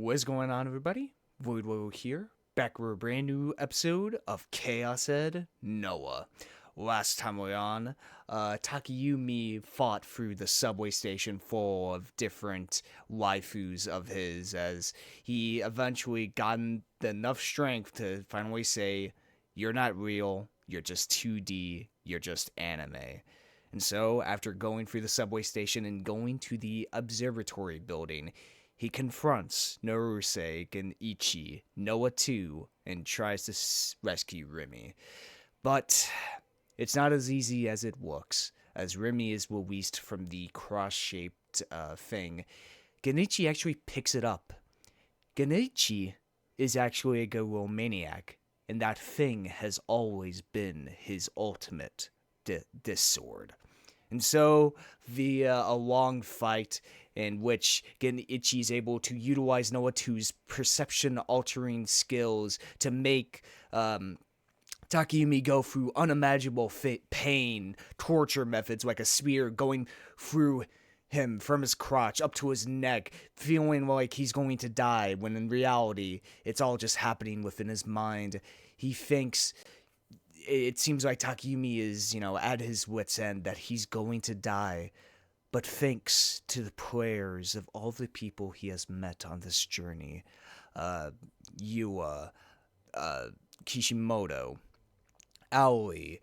What's going on, everybody? Voidlego here, back with a brand new episode of Chaos Ed Noah. Last time we were on, Takumi fought through the subway station full of different waifus of his as he eventually gotten enough strength to finally say, "You're not real, you're just 2D, you're just anime." And so, after going through the subway station and going to the observatory building, he confronts Norusei and Ichi, Noah too, and tries to rescue Remy. But it's not as easy as it looks, as Remy is released from the cross-shaped thing. Genichi actually picks it up. Genichi is actually a Goromaniac, and that thing has always been his ultimate sword. And so, via a long fight in which Genichi is able to utilize Noah 2's perception-altering skills to make Takumi go through unimaginable pain, torture methods like a spear going through him from his crotch up to his neck, feeling like he's going to die, when in reality, it's all just happening within his mind. He thinks it seems like Takumi is, at his wit's end, that he's going to die. But thanks to the prayers of all the people he has met on this journey, Yua, Kishimoto, Aoi,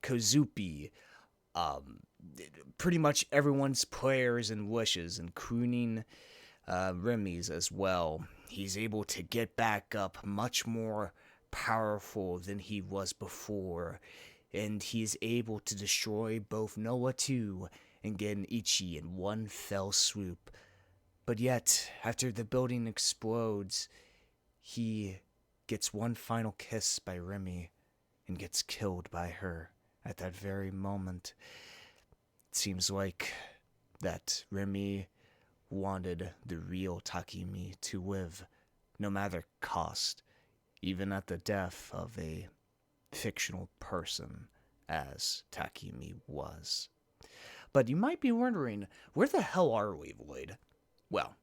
Kozupi, pretty much everyone's prayers and wishes, including Remy's as well, he's able to get back up much more powerful than he was before, and he is able to destroy both Noah 2 and Genichi in one fell swoop. But yet, after the building explodes, he gets one final kiss by Remy and gets killed by her at that very moment. It seems like that Remy wanted the real Takumi to live, no matter cost, even at the death of a fictional person, as Takumi was. But you might be wondering, where the hell are we, Void? Well,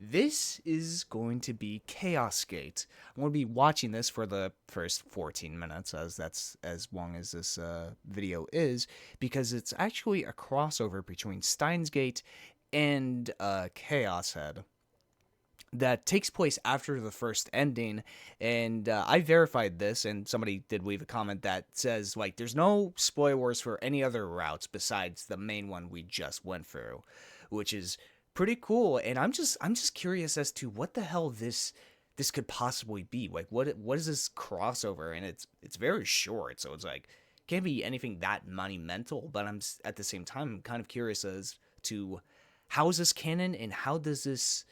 this is going to be Chaos Gate. I'm going to be watching this for the first 14 minutes, as that's as long as this video is, because it's actually a crossover between Steins Gate and Chaos Head that takes place after the first ending, and I verified this, and somebody did leave a comment that says, like, there's no spoilers for any other routes besides the main one we just went through, which is pretty cool. And I'm just curious as to what the hell this could possibly be. Like, what is this crossover? And it's very short, so it's like can't be anything that monumental, but I'm at the same time kind of curious as to how is this canon, and how does this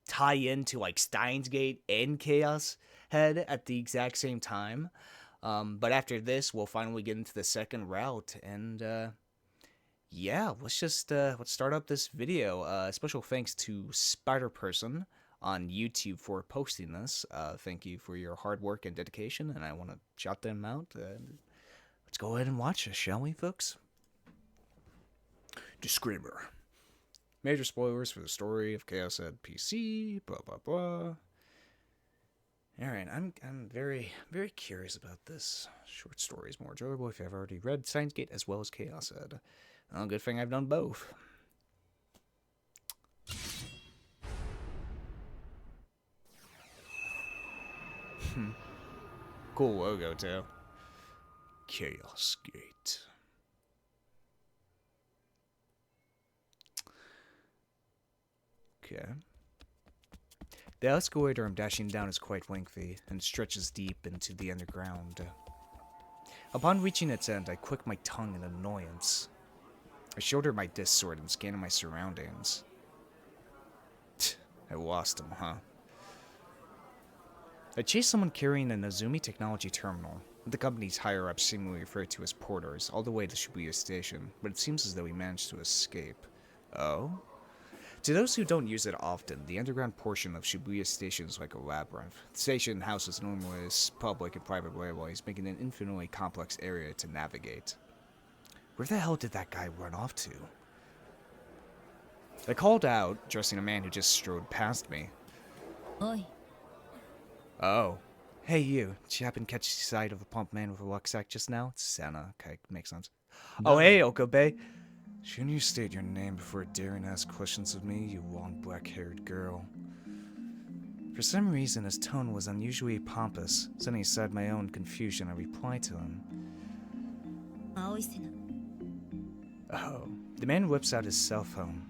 tie into like Steins Gate and Chaos Head at the exact same time. But after this, we'll finally get into the second route, and yeah, let's start up this video. Special thanks to Spider Person on YouTube for posting this. Thank you for your hard work and dedication, and I want to shout them out. Let's go ahead and watch this, shall we, folks? Disclaimer. Major spoilers for the story of Chaos Ed PC, blah blah blah. Alright, I'm very, very curious about this. Short story is more enjoyable if you've already read Steins Gate as well as Chaos Ed. Well, good thing I've done both. Cool logo too. Chaos Gate. Okay. The escalator I'm dashing down is quite lengthy, and stretches deep into the underground. Upon reaching its end, I click my tongue in annoyance. I shoulder my disc sword and scan my surroundings. I lost him, huh? I chased someone carrying a Nozumi technology terminal, the company's higher-ups seemingly referred to as porters, all the way to Shibuya Station, but it seems as though he managed to escape. Oh? To those who don't use it often, the underground portion of Shibuya Station is like a labyrinth. The station houses numerous public and private railways, making it an infinitely complex area to navigate. Where the hell did that guy run off to? I called out, addressing a man who just strode past me. Oi. Oh. Hey, you. Did you happen to catch sight of the plump man with a rucksack just now? It's Senna. Okay, makes sense. Oh, hey, Okabe. Shouldn't you state your name before daring to ask questions of me, you long black-haired girl? For some reason, his tone was unusually pompous. Setting aside my own confusion, I replied to him. Aoi Sena. Oh. The man whips out his cell phone.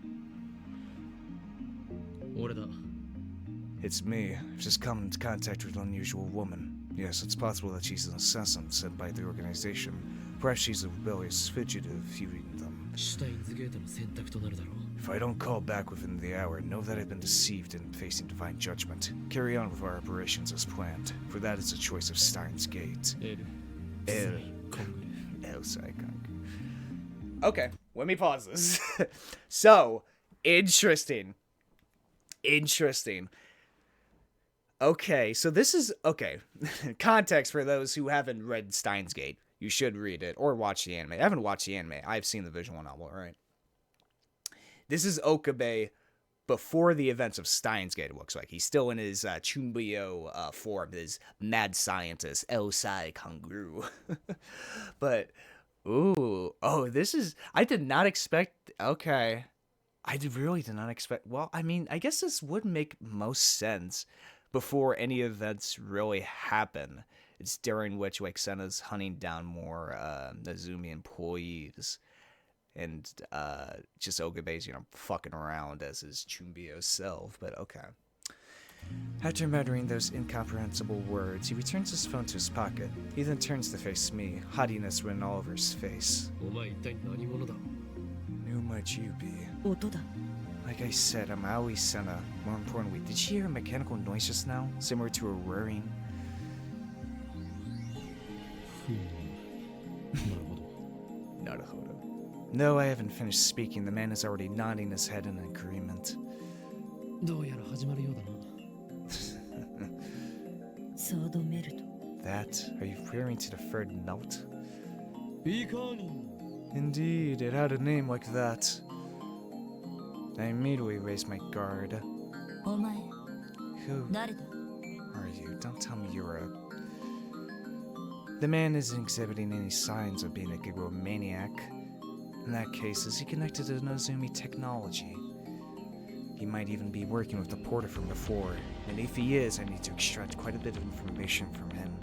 It's me. I've just come into contact with an unusual woman. Yes, it's possible that she's an assassin sent by the organization. Perhaps she's a rebellious fugitive feuding them. If I don't call back within the hour, know that I've been deceived and facing divine judgment. Carry on with our operations as planned, for that is a choice of Steins Gate. El Saikang. Okay, let me pause this. So, interesting. Okay, so this is, okay, context for those who haven't read Steins Gate. You should read it, or watch the anime. I haven't watched the anime. I've seen the visual novel, right? This is Okabe before the events of Steins Gate, it looks like. He's still in his Chumbio form, his mad scientist, Elsai Kanguru. But, ooh, oh, this is, I did not expect, okay. Really did not expect, well, I mean, I guess this would make most sense before any events really happen. It's during which, like, Senna's hunting down more Nazumi employees. And just Okabe's, fucking around as his Chumbio self, but okay. After muttering those incomprehensible words, he returns his phone to his pocket. He then turns to face me, haughtiness written all over his face. Who might you be? Like I said, I'm Aoi Senna. More importantly, did you hear a mechanical noise just now? Similar to a whirring? No, I haven't finished speaking. The man is already nodding his head in agreement. That? Are you referring to the third note? Indeed, it had a name like that. I immediately raised my guard. Who are you? Don't tell me you're a... The man isn't exhibiting any signs of being a gigomaniac. In that case, is he connected to Nozumi technology? He might even be working with the porter from before, and if he is, I need to extract quite a bit of information from him.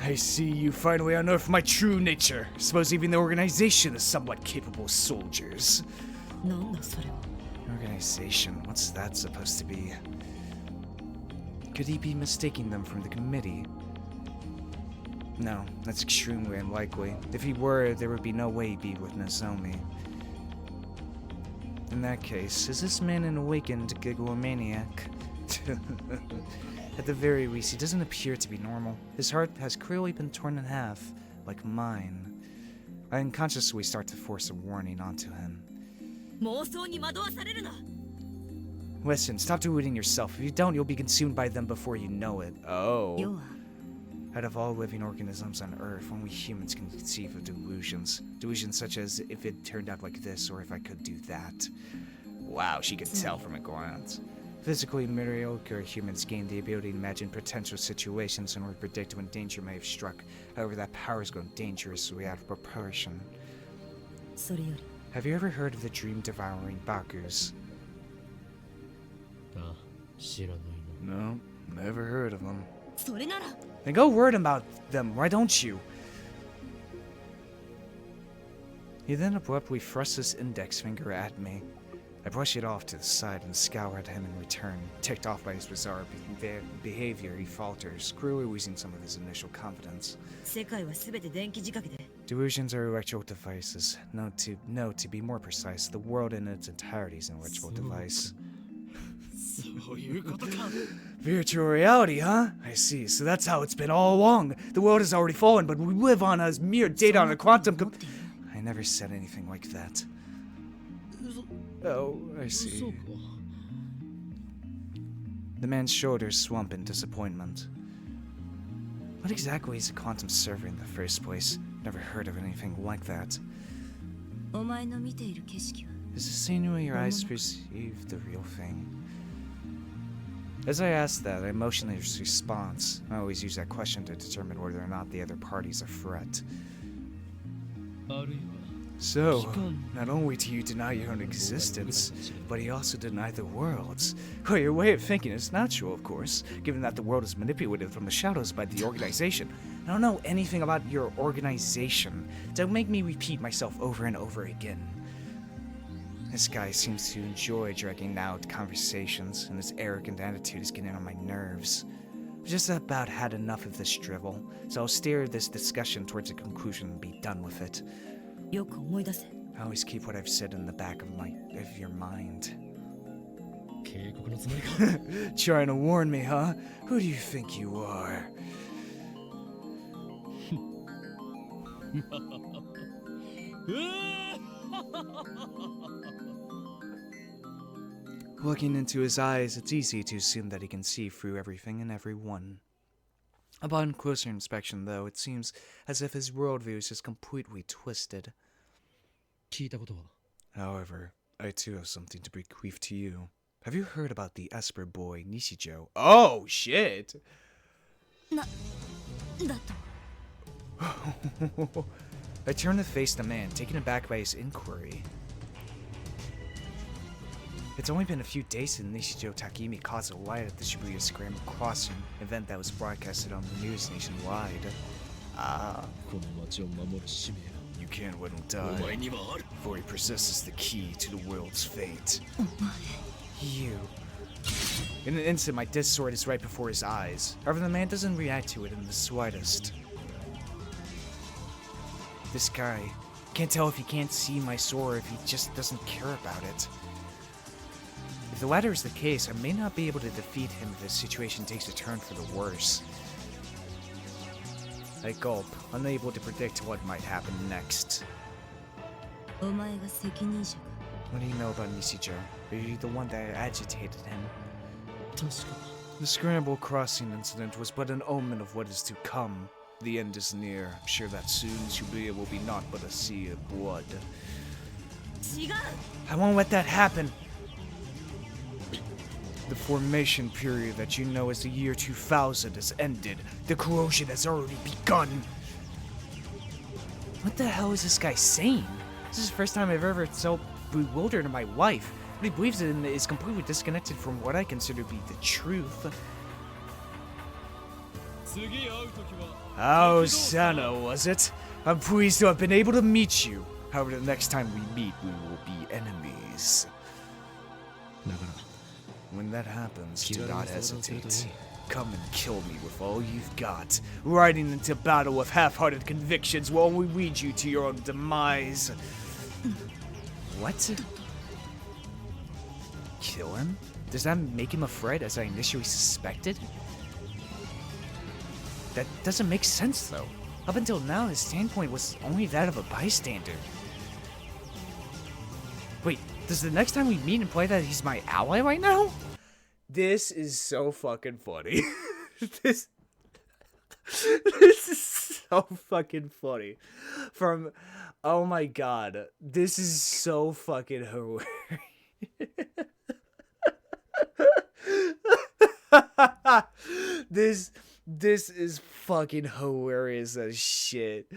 I see you finally unearthed my true nature. Suppose even the organization is somewhat capable soldiers. Organization? What's that supposed to be? Could he be mistaking them from the committee? No, that's extremely unlikely. If he were, there would be no way he'd be with Nozomi. In that case, is this man an awakened gigomaniac? At the very least, he doesn't appear to be normal. His heart has clearly been torn in half, like mine. I unconsciously start to force a warning onto him. Listen, stop deluding yourself. If you don't, you'll be consumed by them before you know it. Oh. Out of all living organisms on Earth, only humans can conceive of delusions. Delusions such as, if it turned out like this, or if I could do that. Wow, she could tell from a glance. Physically mediocre humans gain the ability to imagine potential situations and predict when danger may have struck. However, that power has grown dangerously out of proportion. Have you ever heard of the dream-devouring Bakus? No, never heard of them. Then go word about them, why don't you? He then abruptly thrusts his index finger at me. I brush it off to the side and scowl at him in return. Ticked off by his bizarre behavior, he falters, clearly losing some of his initial confidence. Delusions are electrical devices. No, to be more precise, the world in its entirety is an electrical device. Virtual reality, huh? I see. So that's how it's been all along. The world has already fallen, but we live on as mere data on a quantum I never said anything like that. Oh, I see. The man's shoulders slump in disappointment. What exactly is a quantum server in the first place? Never heard of anything like that. お前の見ている景色は Is the same way your eyes perceive the real thing? As I ask that, I motionless response. I always use that question to determine whether or not the other party's a threat. So, not only do you deny your own existence, but you also deny the world's. Well, your way of thinking is natural, of course, given that the world is manipulated from the shadows by the organization. I don't know anything about your organization. Don't make me repeat myself over and over again. This guy seems to enjoy dragging out conversations, and his arrogant attitude is getting on my nerves. I've just about had enough of this drivel, so I'll steer this discussion towards a conclusion and be done with it. よく思い出せ I always keep what I've said in the back of your mind. 警告のつもりか Trying to warn me, huh? Who do you think you are? Looking into his eyes, it's easy to assume that he can see through everything and everyone. Upon closer inspection, though, it seems as if his worldview is just completely twisted. 聞いたことは However, I too have something to bequeath to you. Have you heard about the Esper boy, Nishijou? Oh, shit! だと I turn to face the man, taken aback by his inquiry. It's only been a few days since Nishijou Takumi caused a riot at the Shibuya Scramble Crossing, event that was broadcasted on the news nationwide. この町を守る使命 You can't let him がお die, 前にはある for he possesses the key to the world's fate. You. In an instant, my disc sword is right before his eyes. However, the man doesn't react to it in the slightest. This guy, can't tell if he can't see my sword or if he just doesn't care about it. If the latter is the case, I may not be able to defeat him if the situation takes a turn for the worse. I gulp, unable to predict what might happen next. お前が責任者か What do you know about Nishijou? Are you the one that agitated him? 確か The Scramble Crossing incident was but an omen of what is to come. The end is near. I'm sure that soon Shibuya will be naught but a sea of blood. 違う I won't let that happen! The formation period that you know as the year 2000 has ended. The corrosion has already begun. What the hell is this guy saying? This is the first time I've ever felt bewildered in my life. What he believes in is completely disconnected from what I consider to be the truth. 次会う時は Oh, Sana, was it? I'm pleased to have been able to meet you. However, the next time we meet, we will be enemies. だから When that happens, do Kill not me, hesitate. Sora. Come and kill me with all you've got. Riding into battle with half-hearted convictions will only lead you to your own demise. What? Kill him? Does that make him a threat as I initially suspected? That doesn't make sense, though. Up until now, his standpoint was only that of a bystander. Wait, does the next time we meet imply that he's my ally right now? This is so fucking funny. this is so fucking funny. Oh my god, this is so fucking hilarious. This is fucking hilarious as shit.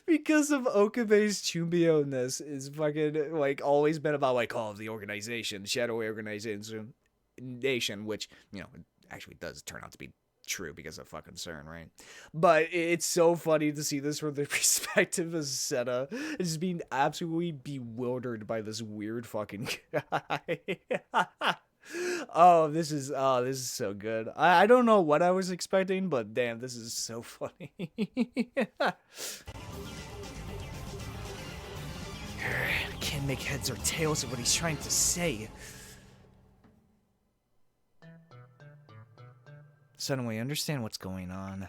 Because of Okabe's Chumbio-ness is fucking, like, always been about, like, all of the organization, shadow organization, nation, which, you know, it actually does turn out to be true because of fucking CERN, right? But it's so funny to see this from the perspective of Senna, just being absolutely bewildered by this weird fucking guy. This is so good. I don't know what I was expecting, but damn, this is so funny. I can't make heads or tails of what he's trying to say. Suddenly, I understand what's going on.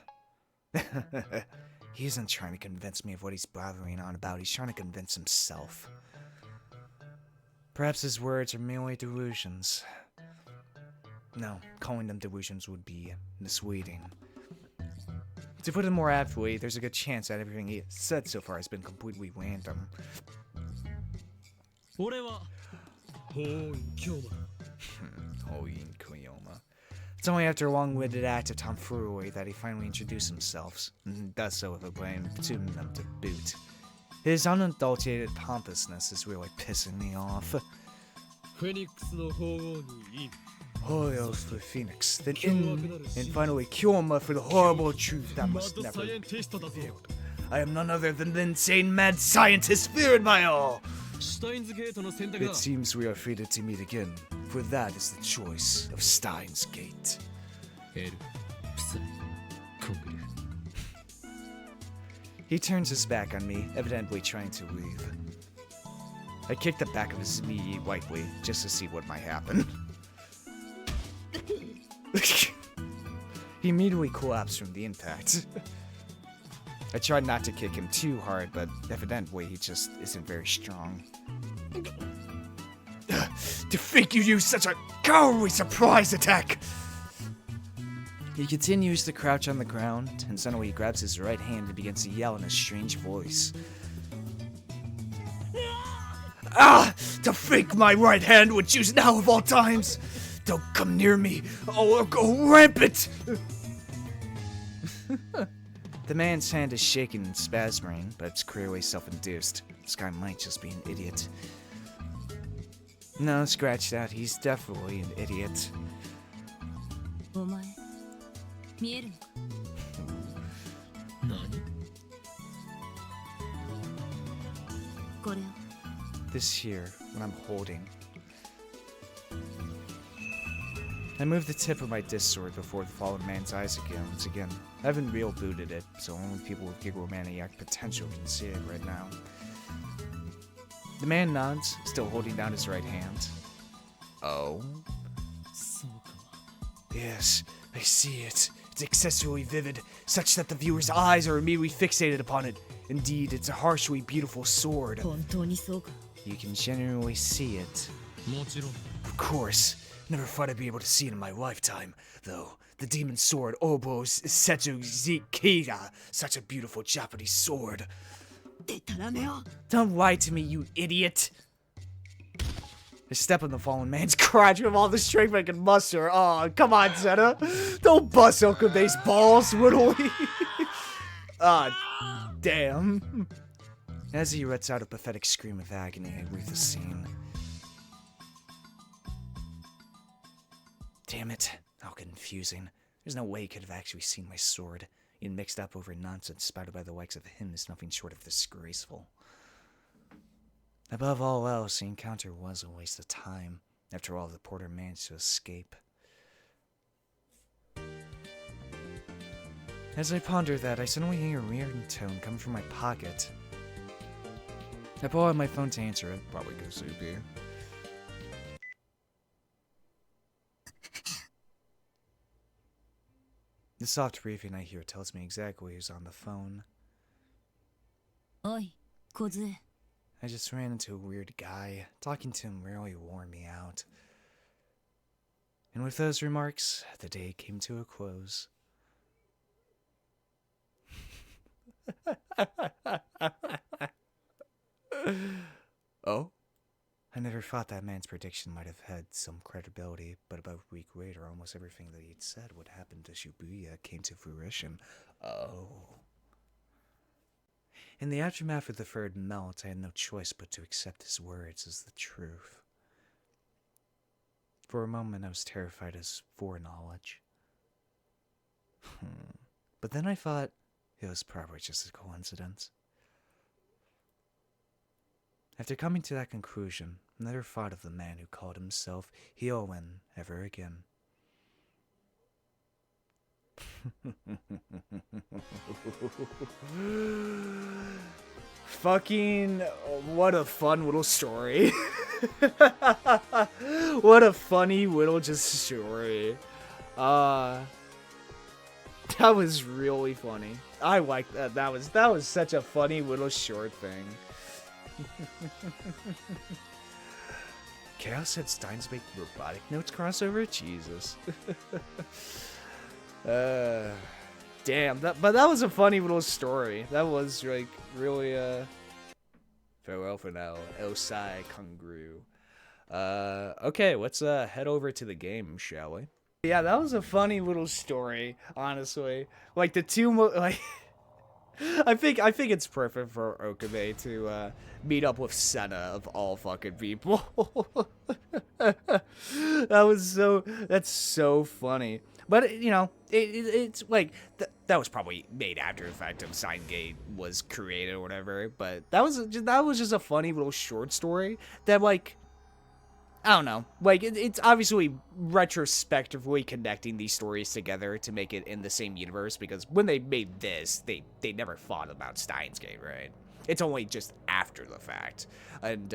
He isn't trying to convince me of what he's blathering on about. He's trying to convince himself. Perhaps his words are merely delusions. No, calling them delusions would be misleading. To put it more aptly, there's a good chance that everything he has said so far has been completely random. 俺は法院京馬 Hoyin Koyoma. It's only after a long-winded act of tomfoolery that he finally introduced himself, and does so with a brand pseudonym to boot. His unadulterated pompousness is really pissing me off. フェニックスの法王に Hoyos for Phoenix, then in, and finally Kyoma for the horrible truth that must never be revealed. I am none other than the insane mad scientist feared by all. シュタインズゲートの選択だ It seems we are fated to meet again, for that is the choice of Steins Gate. エルプサイコングル He turns his back on me, evidently trying to leave. I kick the back of his knee lightly, just to see what might happen. He immediately collapsed from the impact. I tried not to kick him too hard, but evidently he just isn't very strong. To think you used such a cowardly surprise attack! He continues to crouch on the ground, and suddenly he grabs his right hand and begins to yell in a strange voice. Ah! To think my right hand would choose now of all times! Don't come near me, or I'll go rampant! The man's hand is shaking and spasming, but it's clearly self-induced. This guy might just be an idiot. No, scratch that. He's definitely an idiot. お前見えるのか何 これを This here, what I'm holding. I moved the tip of my disc sword before the fallen man's eyes once again. I haven't real booted it, so only people with gigglomaniac potential can see it right now. The man nods, still holding down his right hand. Oh? そうか Yes, I see it. It's excessively vivid, such that the viewer's eyes are immediately fixated upon it. Indeed, it's a harshly beautiful sword. 本当にそうか You can genuinely see it. もちろん Of course. Never thought I'd be able to see it in my lifetime, though. The demon sword, Obo's Seju Zikira. Such a beautiful Japanese sword. でたらめを Don't lie to me, you idiot. I step on the fallen man's crotch with all the strength I can muster. Oh, come on, Zeta. Don't bust Okabe's balls, Whittly. Ah, damn. As he lets out a pathetic scream of agony, I leave the scene. Damn it. How confusing. There's no way he could have actually seen my sword. Being mixed up over nonsense spouted by the likes of him is nothing short of disgraceful. Above all else, the encounter was a waste of time. After all, the porter managed to escape. As I ponder that, I suddenly hear a weird tone coming from my pocket. I pull out my phone to answer it, probably go soupy. The soft breathing I hear tells me exactly who's on the phone. おい小杖 I just ran into a weird guy. Talking to him really wore me out. And with those remarks, the day came to a close. Oh? I never thought that man's prediction might have had some credibility, but about a week later, almost everything that he'd said would happen to Shibuya came to fruition. Oh. In the aftermath of the third melt, I had no choice but to accept his words as the truth. For a moment, I was terrified as foreknowledge. But then I thought it was probably just a coincidence. After coming to that conclusion, I never thought of the man who called himself Hyoen ever again. Fucking, what a fun little story. What a funny little just story. That was really funny. I like that. That was such a funny little short thing. Chaos said Steins Gate robotic notes crossover? Jesus. Damn, but that was a funny little story. That was like really farewell for now. Osai Kungru. Okay, let's head over to the game, shall we? Yeah, that was a funny little story, honestly. Like the two like I think it's perfect for Okabe to meet up with Senna of all fucking people. That's so funny. But you know, it's like that was probably made after the fact of Steingate was created or whatever. But that was just a funny little short story that like. I don't know. Like, it's obviously retrospectively connecting these stories together to make it in the same universe, because when they made this, they never thought about Steins Gate, right? It's only just after the fact. And,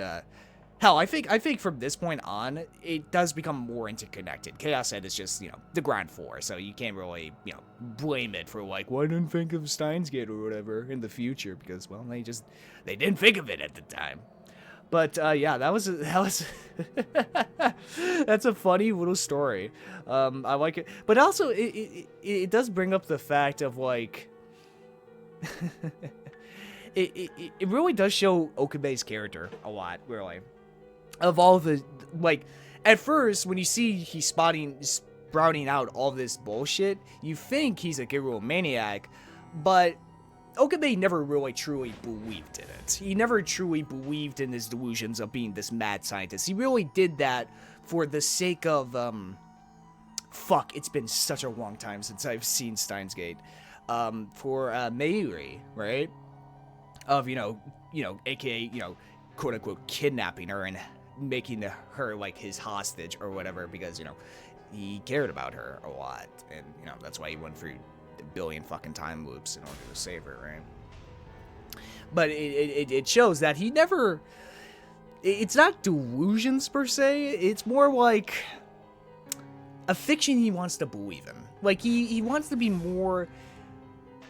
hell, I think from this point on, it does become more interconnected. Chaos Head is just, you know, the ground floor, so you can't really, you know, blame it for, like, why didn't think of Steins Gate or whatever in the future, because, well, they didn't think of it at the time. But yeah, that was that's a funny little story. I like it, but also it does bring up the fact of like it really does show Okabe's character a lot, really. Of all the like, at first when you see he's sprouting out all this bullshit, you think he's a Gero maniac, but Okabe never really truly believed in it. He never truly believed in his delusions of being this mad scientist. He really did that for the sake of, fuck, it's been such a long time since I've seen Steins Gate. For, Meiri, right? Of, you know, aka, you know, quote unquote, kidnapping her and making her, like, his hostage or whatever, because, you know, he cared about her a lot. And, you know, that's why he went through billion fucking time loops in order to save her, right? But it shows that he never... It's not delusions per se, it's more like a fiction he wants to believe in. Like, he wants to be more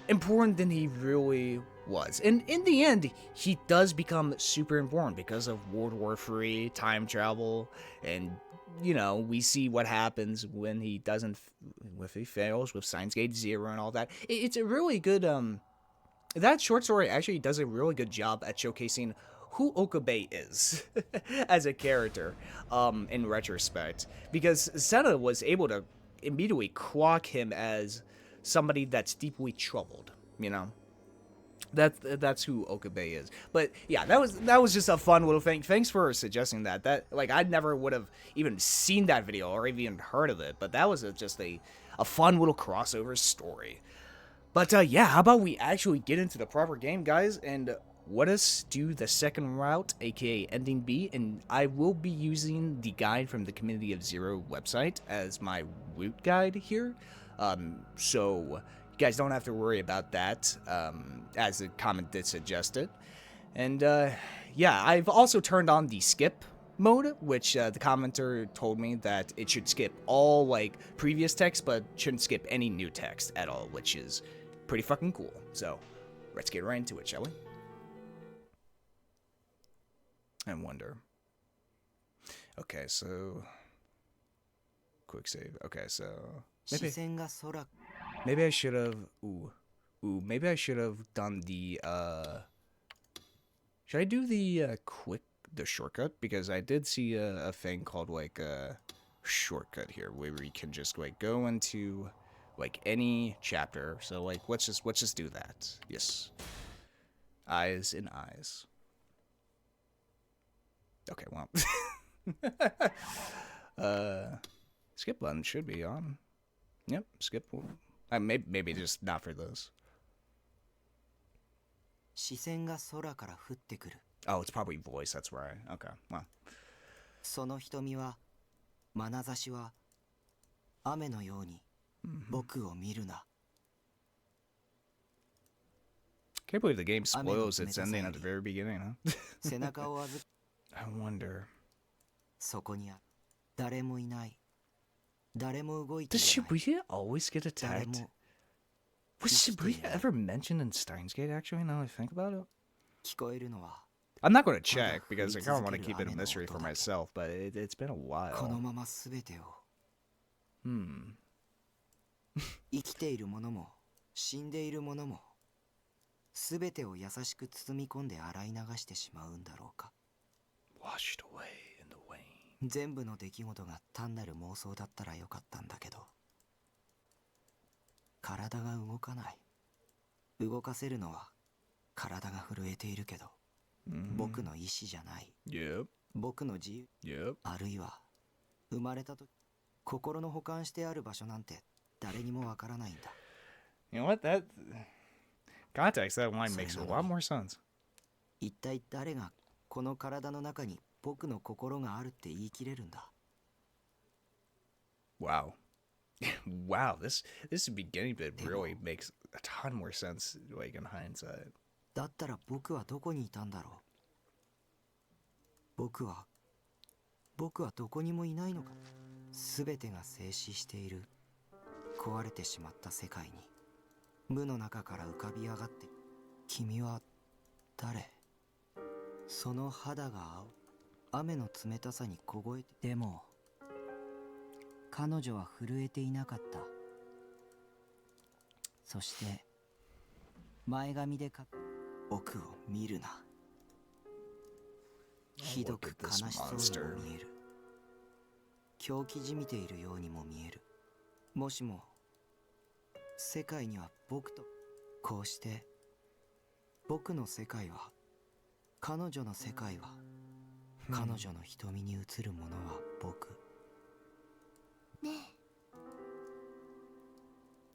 important than he really was. And in the end, he does become super important because of World War III, time travel, and you know, we see what happens when he doesn't, if he fails with Steins Gate Zero and all that. It's a really good, that short story actually does a really good job at showcasing who Okabe is as a character, in retrospect. Because Senna was able to immediately clock him as somebody that's deeply troubled, you know? That's who Okabe is. But yeah, that was just a fun little thing. Thanks for suggesting that. That, like, I never would have even seen that video or even heard of it. But that was just a fun little crossover story. But yeah, how about we actually get into the proper game, guys, and let us do the second route, aka Ending B, and I will be using the guide from the Community of Zero website as my route guide here. So you guys don't have to worry about that, as the comment did suggest it. And yeah, I've also turned on the skip mode, which the commenter told me that it should skip all like previous text, but shouldn't skip any new text at all, which is pretty fucking cool. So let's get right into it, shall we? And wonder. Okay, so quick save. Okay, so maybe I should have. Maybe I should have done the. Should I do the the shortcut? Because I did see a thing called like a shortcut here, where we can just like go into like any chapter. So like let's just do that. Yes. Eyes in eyes. Okay, well. Skip button should be on. Yep, skip. Maybe just not for those. Oh, it's probably voice, that's right. Okay, well. Can't believe the game spoils its ending at the very beginning, huh? I wonder. Does Shibuya always get attacked? Was Shibuya ever mentioned in Steins Gate, actually, now that I think about it? I'm not going to check because I kind of want to keep it a mystery for myself, but it's been a この while. まま全てを Hmm. 生きているものも死んでいるものも全てを優しく包み込んで洗い流してしまうんだろうか。 Washed away in the rain. 全部の出来事が単なる妄想だったらよかったんだけど、体が動かない。動かせるのは体が震えているけど、僕の意志じゃない。 Yep. 僕の自由 Yep. あるいは生まれた時心の保管してある場所なんて誰にもわからないんだ。 You know what? That context, that line makes a lot more sense. 一体誰がこの体の中に僕の心があるって言い切れるんだ。 Wow. Wow, this beginning bit really makes a ton more sense, like, in hindsight. だったら僕はどこにいたんだろう。僕はどこにもいないのか。全てが静止している壊れてしまった世界に無の中から浮かび上がって、君は誰？その肌が青、雨の冷たさに凍えて、でも彼女は震えていなかった。そして前髪で僕を見るな。ひどく悲しそうにも見える。狂気じみているようにも見える。もしも世界には僕と、こうして僕の世界は、彼女の世界は、彼女の瞳に映るものは僕。ね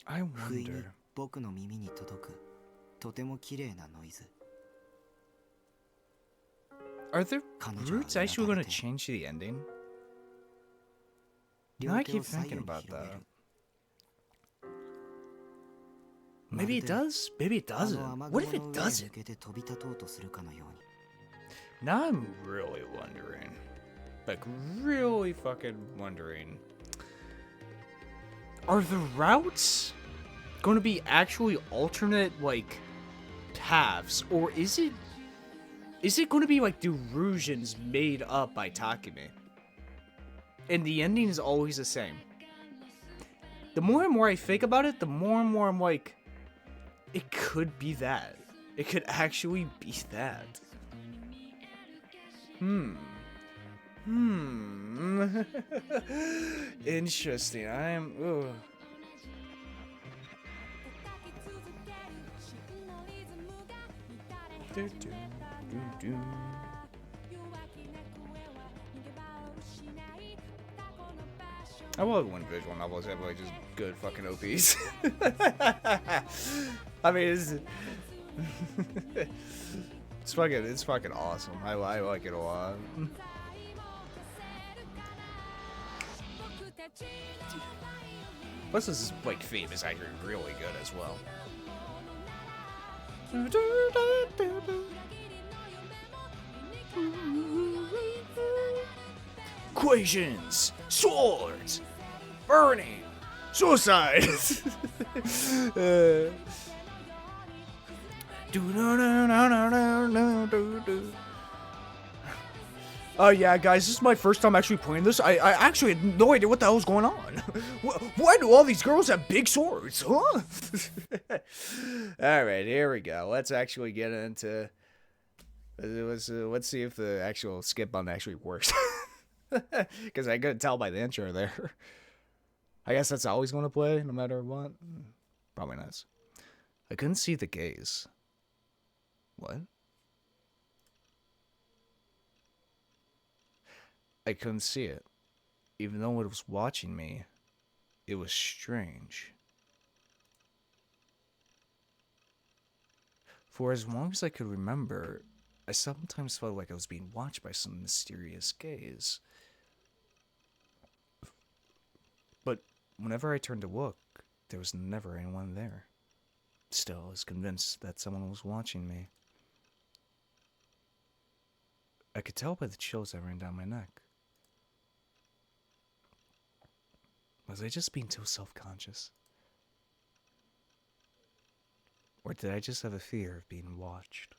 I 不意に wonder. 僕の耳に届くとても綺麗なノイズ。 Are the 彼女は roots actually going to うなだれて change the ending? 両 Now I 手を keep 左右 thinking に about 広げ that. る。 Maybe it does. Maybe it あ doesn't. の雨 What if 雲 it の上に doesn't? 抜けて飛び立とうとするかのように。 Now I'm really wondering. Like, really fucking wondering. Are the routes going to be actually alternate, like, paths? Or is it going to be, like, delusions made up by Takumi? And the ending is always the same. The more and more I think about it, the more and more I'm like, it could be that. It could actually be that. Interesting. Ugh. I love when visual novels have like just good fucking OPs. I mean, it's fucking awesome. I like it a lot. Plus, this like theme is actually really good as well. Equations, swords, burning, suicide. Oh yeah, guys, this is my first time actually playing this. I actually had no idea what the hell was going on. Why do all these girls have big swords? Huh? Alright, here we go. Let's actually get into... Let's see if the actual skip button actually works. Because I couldn't tell by the intro there. I guess that's always going to play, no matter what. Probably not. I couldn't see the gaze. What? I couldn't see it. Even though it was watching me, it was strange. For as long as I could remember, I sometimes felt like I was being watched by some mysterious gaze. But whenever I turned to look, there was never anyone there. Still, I was convinced that someone was watching me. I could tell by the chills that ran down my neck. Was I just being too self-conscious? Or did I just have a fear of being watched?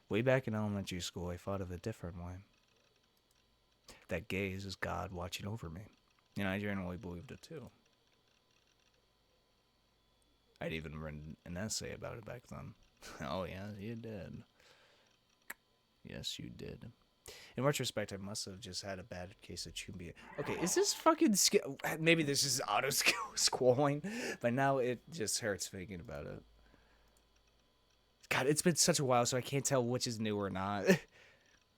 Way back in elementary school, I thought of a different way. That gaze is God watching over me. And I generally believed it too. I'd even written an essay about it back then. Oh, yeah, you did. Yes, you did. In retrospect, I must have just had a bad case of chumbia. Okay, is this fucking... Maybe this is auto-squalling, but now it just hurts thinking about it. God, it's been such a while, so I can't tell which is new or not.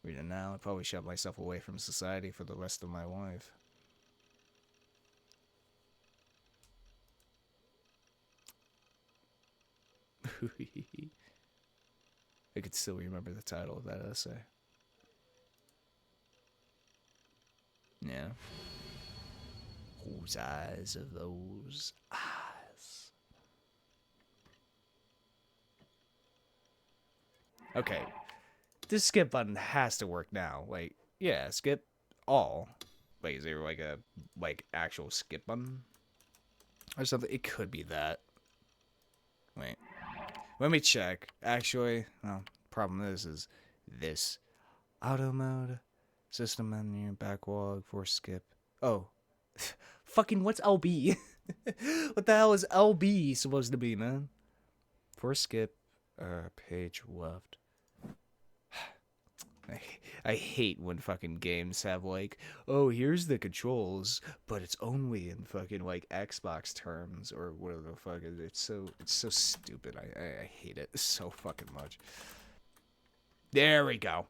Reading now, I'd probably shut myself away from society for the rest of my life. I could still remember the title of that essay. Yeah. Whose eyes are those eyes? Okay. This skip button has to work now. Like, yeah, skip all. Like, is there like a actual skip button? Or something? It could be that. Wait. Let me check. Actually, no. Problem is this. Auto mode. System menu. Backlog. Force skip. Oh. Fucking what's LB? What the hell is LB supposed to be, man? Force skip. Page left. I hate when fucking games have like, oh, here's the controls, but it's only in fucking like Xbox terms or whatever the fuck. It's so stupid. I hate it so fucking much. There we go.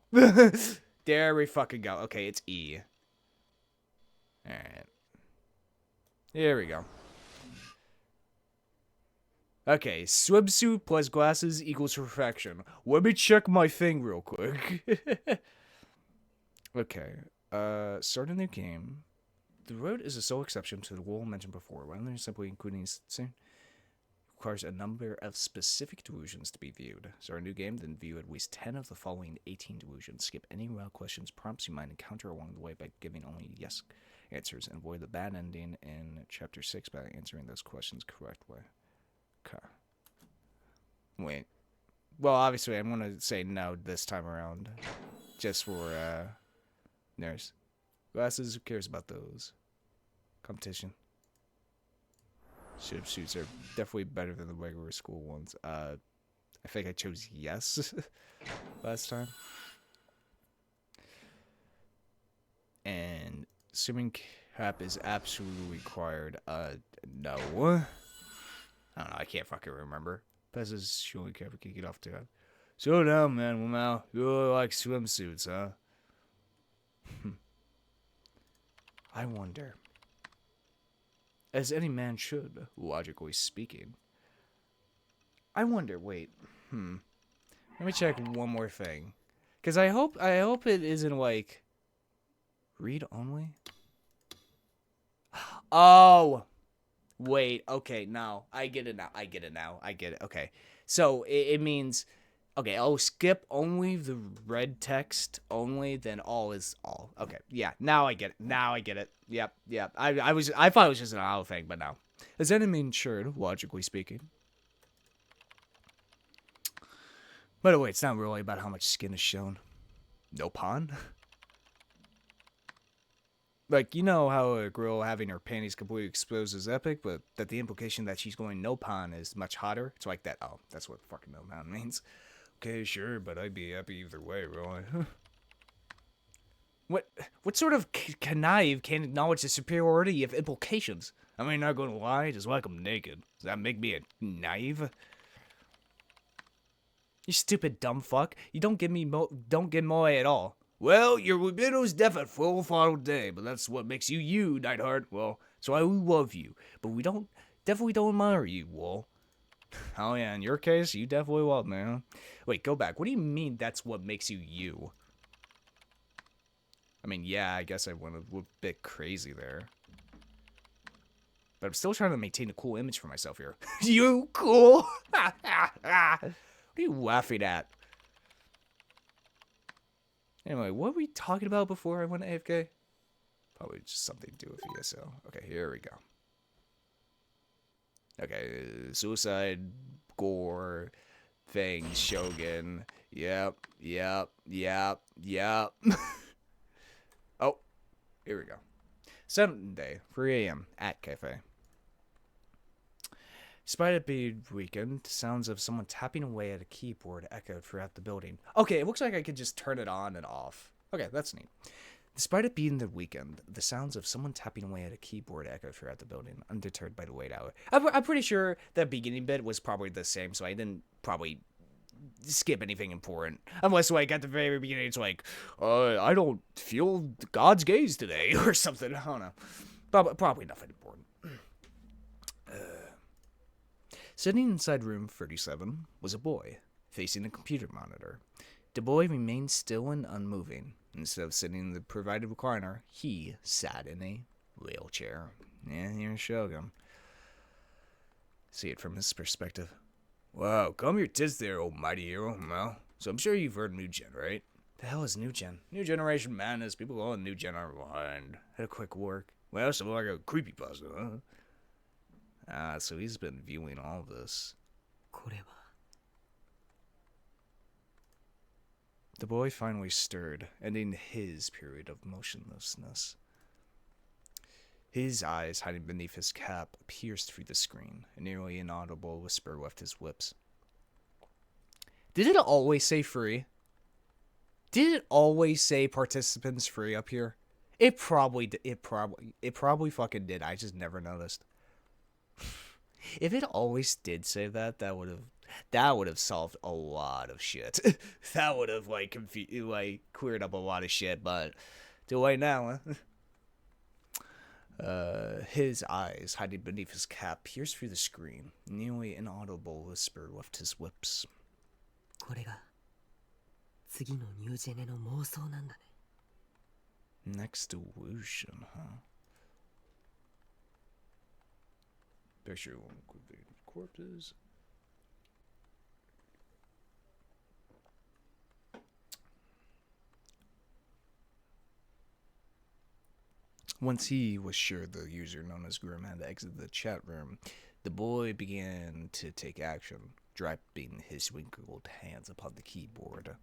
There we fucking go. Okay, it's E. Alright. Here we go. Okay, swimsuit plus glasses equals perfection. Let me check my thing real quick. Okay, start a new game. The road is a sole exception to the rule mentioned before. Rather than simply including requires a number of specific delusions to be viewed. Start a new game, then view at least 10 of the following 18 delusions. Skip any route questions, prompts you might encounter along the way by giving only yes answers, and avoid the bad ending in Chapter 6 by answering those questions correctly. Okay. Wait. Well, obviously, I'm going to say no this time around. Just for, nurse. Glasses, who cares about those? Competition. Swimsuits are definitely better than the regular school ones. I think I chose yes last time. And swimming cap is absolutely required. No. I don't know, I can't fucking remember. Passes swimming cap can get off to it. So down, man. Well, now, you really like swimsuits, huh? I wonder. As any man should, logically speaking. I wonder, wait. Let me check one more thing. Because I hope it isn't like read only. Oh! Wait, okay, no. I get it now. I get it. Okay. So it means, okay, I'll skip only the red text only, then all is all. Okay, yeah, now I get it. Yep. I thought it was just an auto thing, but no. As enemy insured, logically speaking. By the way, it's not really about how much skin is shown. No pun? Like, you know how a girl having her panties completely exposed is epic, but that the implication that she's going no pan is much hotter? It's like that. Oh, that's what fucking no pan means. Okay, sure, but I'd be happy either way, really. What sort of connive can acknowledge the superiority of implications? I mean, not gonna lie, just like I'm naked. Does that make me a naive? You stupid dumb fuck. You don't get moe at all. Well, your widow's deaf at full throttle day, but that's what makes you you, Nightheart. Well, that's why we love you. But we definitely don't admire you, Wool. Oh yeah, in your case, you definitely love me, huh? Wait, go back. What do you mean that's what makes you you? I mean, yeah, I guess I went a bit crazy there. But I'm still trying to maintain a cool image for myself here. You cool? What are you laughing at? Anyway, what were we talking about before I went AFK? Probably just something to do with ESO. Okay, here we go. Okay, suicide, gore, Thanks, Shogun. Yep, yep, yep, yep. Oh, here we go. Sunday, 3 a.m. at cafe. Despite it being weekend, sounds of someone tapping away at a keyboard echoed throughout the building. Okay, it looks like I could just turn it on and off. Okay, that's neat. Despite it being the weekend, the sounds of someone tapping away at a keyboard echoed throughout the building, undeterred by the wait hour. I'm pretty sure that beginning bit was probably the same, so I didn't probably skip anything important. Unless, like, at the very beginning, it's like, I don't feel God's gaze today, or something. I don't know. Probably nothing important. Sitting inside room 37 was a boy, facing a computer monitor. The boy remained still and unmoving. Instead of sitting in the provided recliner, he sat in a wheelchair. Yeah, here's Shogun. See it from his perspective. Wow, come your tits there, old mighty hero. Well, so I'm sure you've heard New Gen, right? The hell is New Gen? New Generation madness. People calling New Gen are behind. Had a quick work. Well, something like a creepypasta, huh? Ah, so he's been viewing all this. これは The boy finally stirred, ending his period of motionlessness. His eyes, hiding beneath his cap, pierced through the screen. A nearly inaudible whisper left his lips. Did it always say free? Did it always say participants free up here? It probably did. It probably fucking did. I just never noticed. If it always did say that, that would have solved a lot of shit. That would have cleared up a lot of shit. But too late now. His eyes, hiding beneath his cap, pierced through the screen. Nearly inaudible whisper left his lips. これが次のニュージェネの妄想なんだね Next delusion, huh? Picture of liquidated corpses. Once he was sure the user known as Grim had exited the chat room, the boy began to take action, dropping his wrinkled hands upon the keyboard.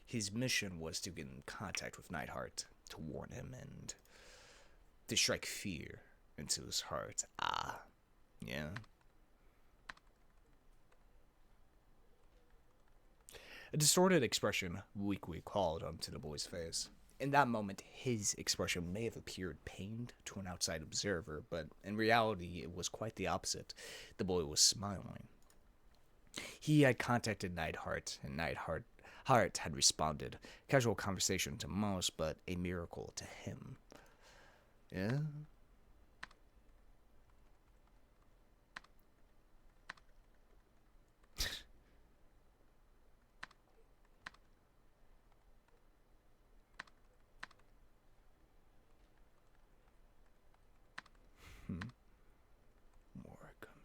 His mission was to get in contact with Nightheart, to warn him and to strike fear into his heart. Ah, yeah. A distorted expression weakly crawled onto the boy's face. In that moment, his expression may have appeared pained to an outside observer, but in reality, it was quite the opposite. The boy was smiling. He had contacted Nightheart, and Nightheart had responded. Casual conversation to most, but a miracle to him. Yeah? More coming.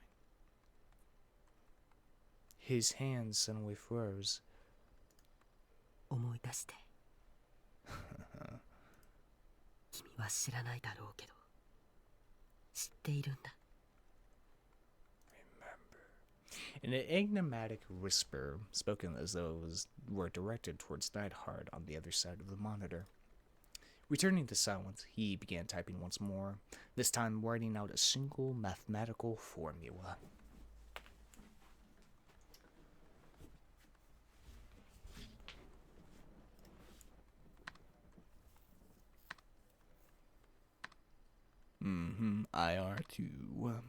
His hands suddenly froze. 思い出して君は知らないだろうけど知っているんだ An enigmatic whisper, spoken as though were directed towards Nightheart on the other side of the monitor. Returning to silence, he began typing once more, this time writing out a single mathematical formula. IR2.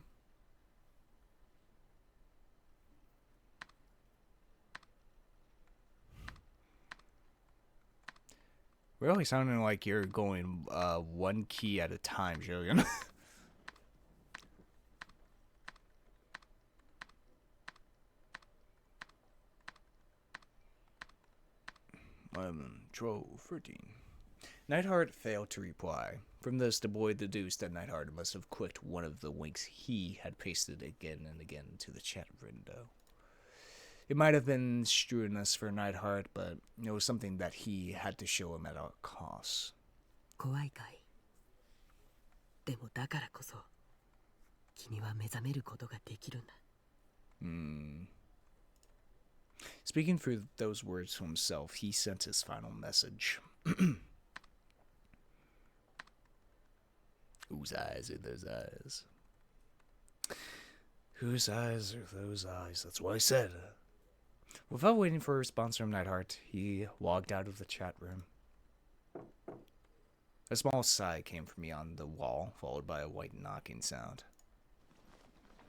Really sounding like you're going one key at a time, Jillian. Troll 13. Nightheart failed to reply. From this, the boy deduced that Nightheart must have clicked one of the links he had pasted again and again into the chat window. It might have been shrewdness for Nightheart, but it was something that he had to show him at all costs. 怖いかいでもだからこそ君は目覚めることができるんだ Hmm. Speaking through those words to himself, he sent his final message. Whose eyes are those eyes? Whose eyes are those eyes? That's what I said. Without waiting for a response from Nightheart, he walked out of the chat room. A small sigh came from beyond the wall, followed by a white knocking sound.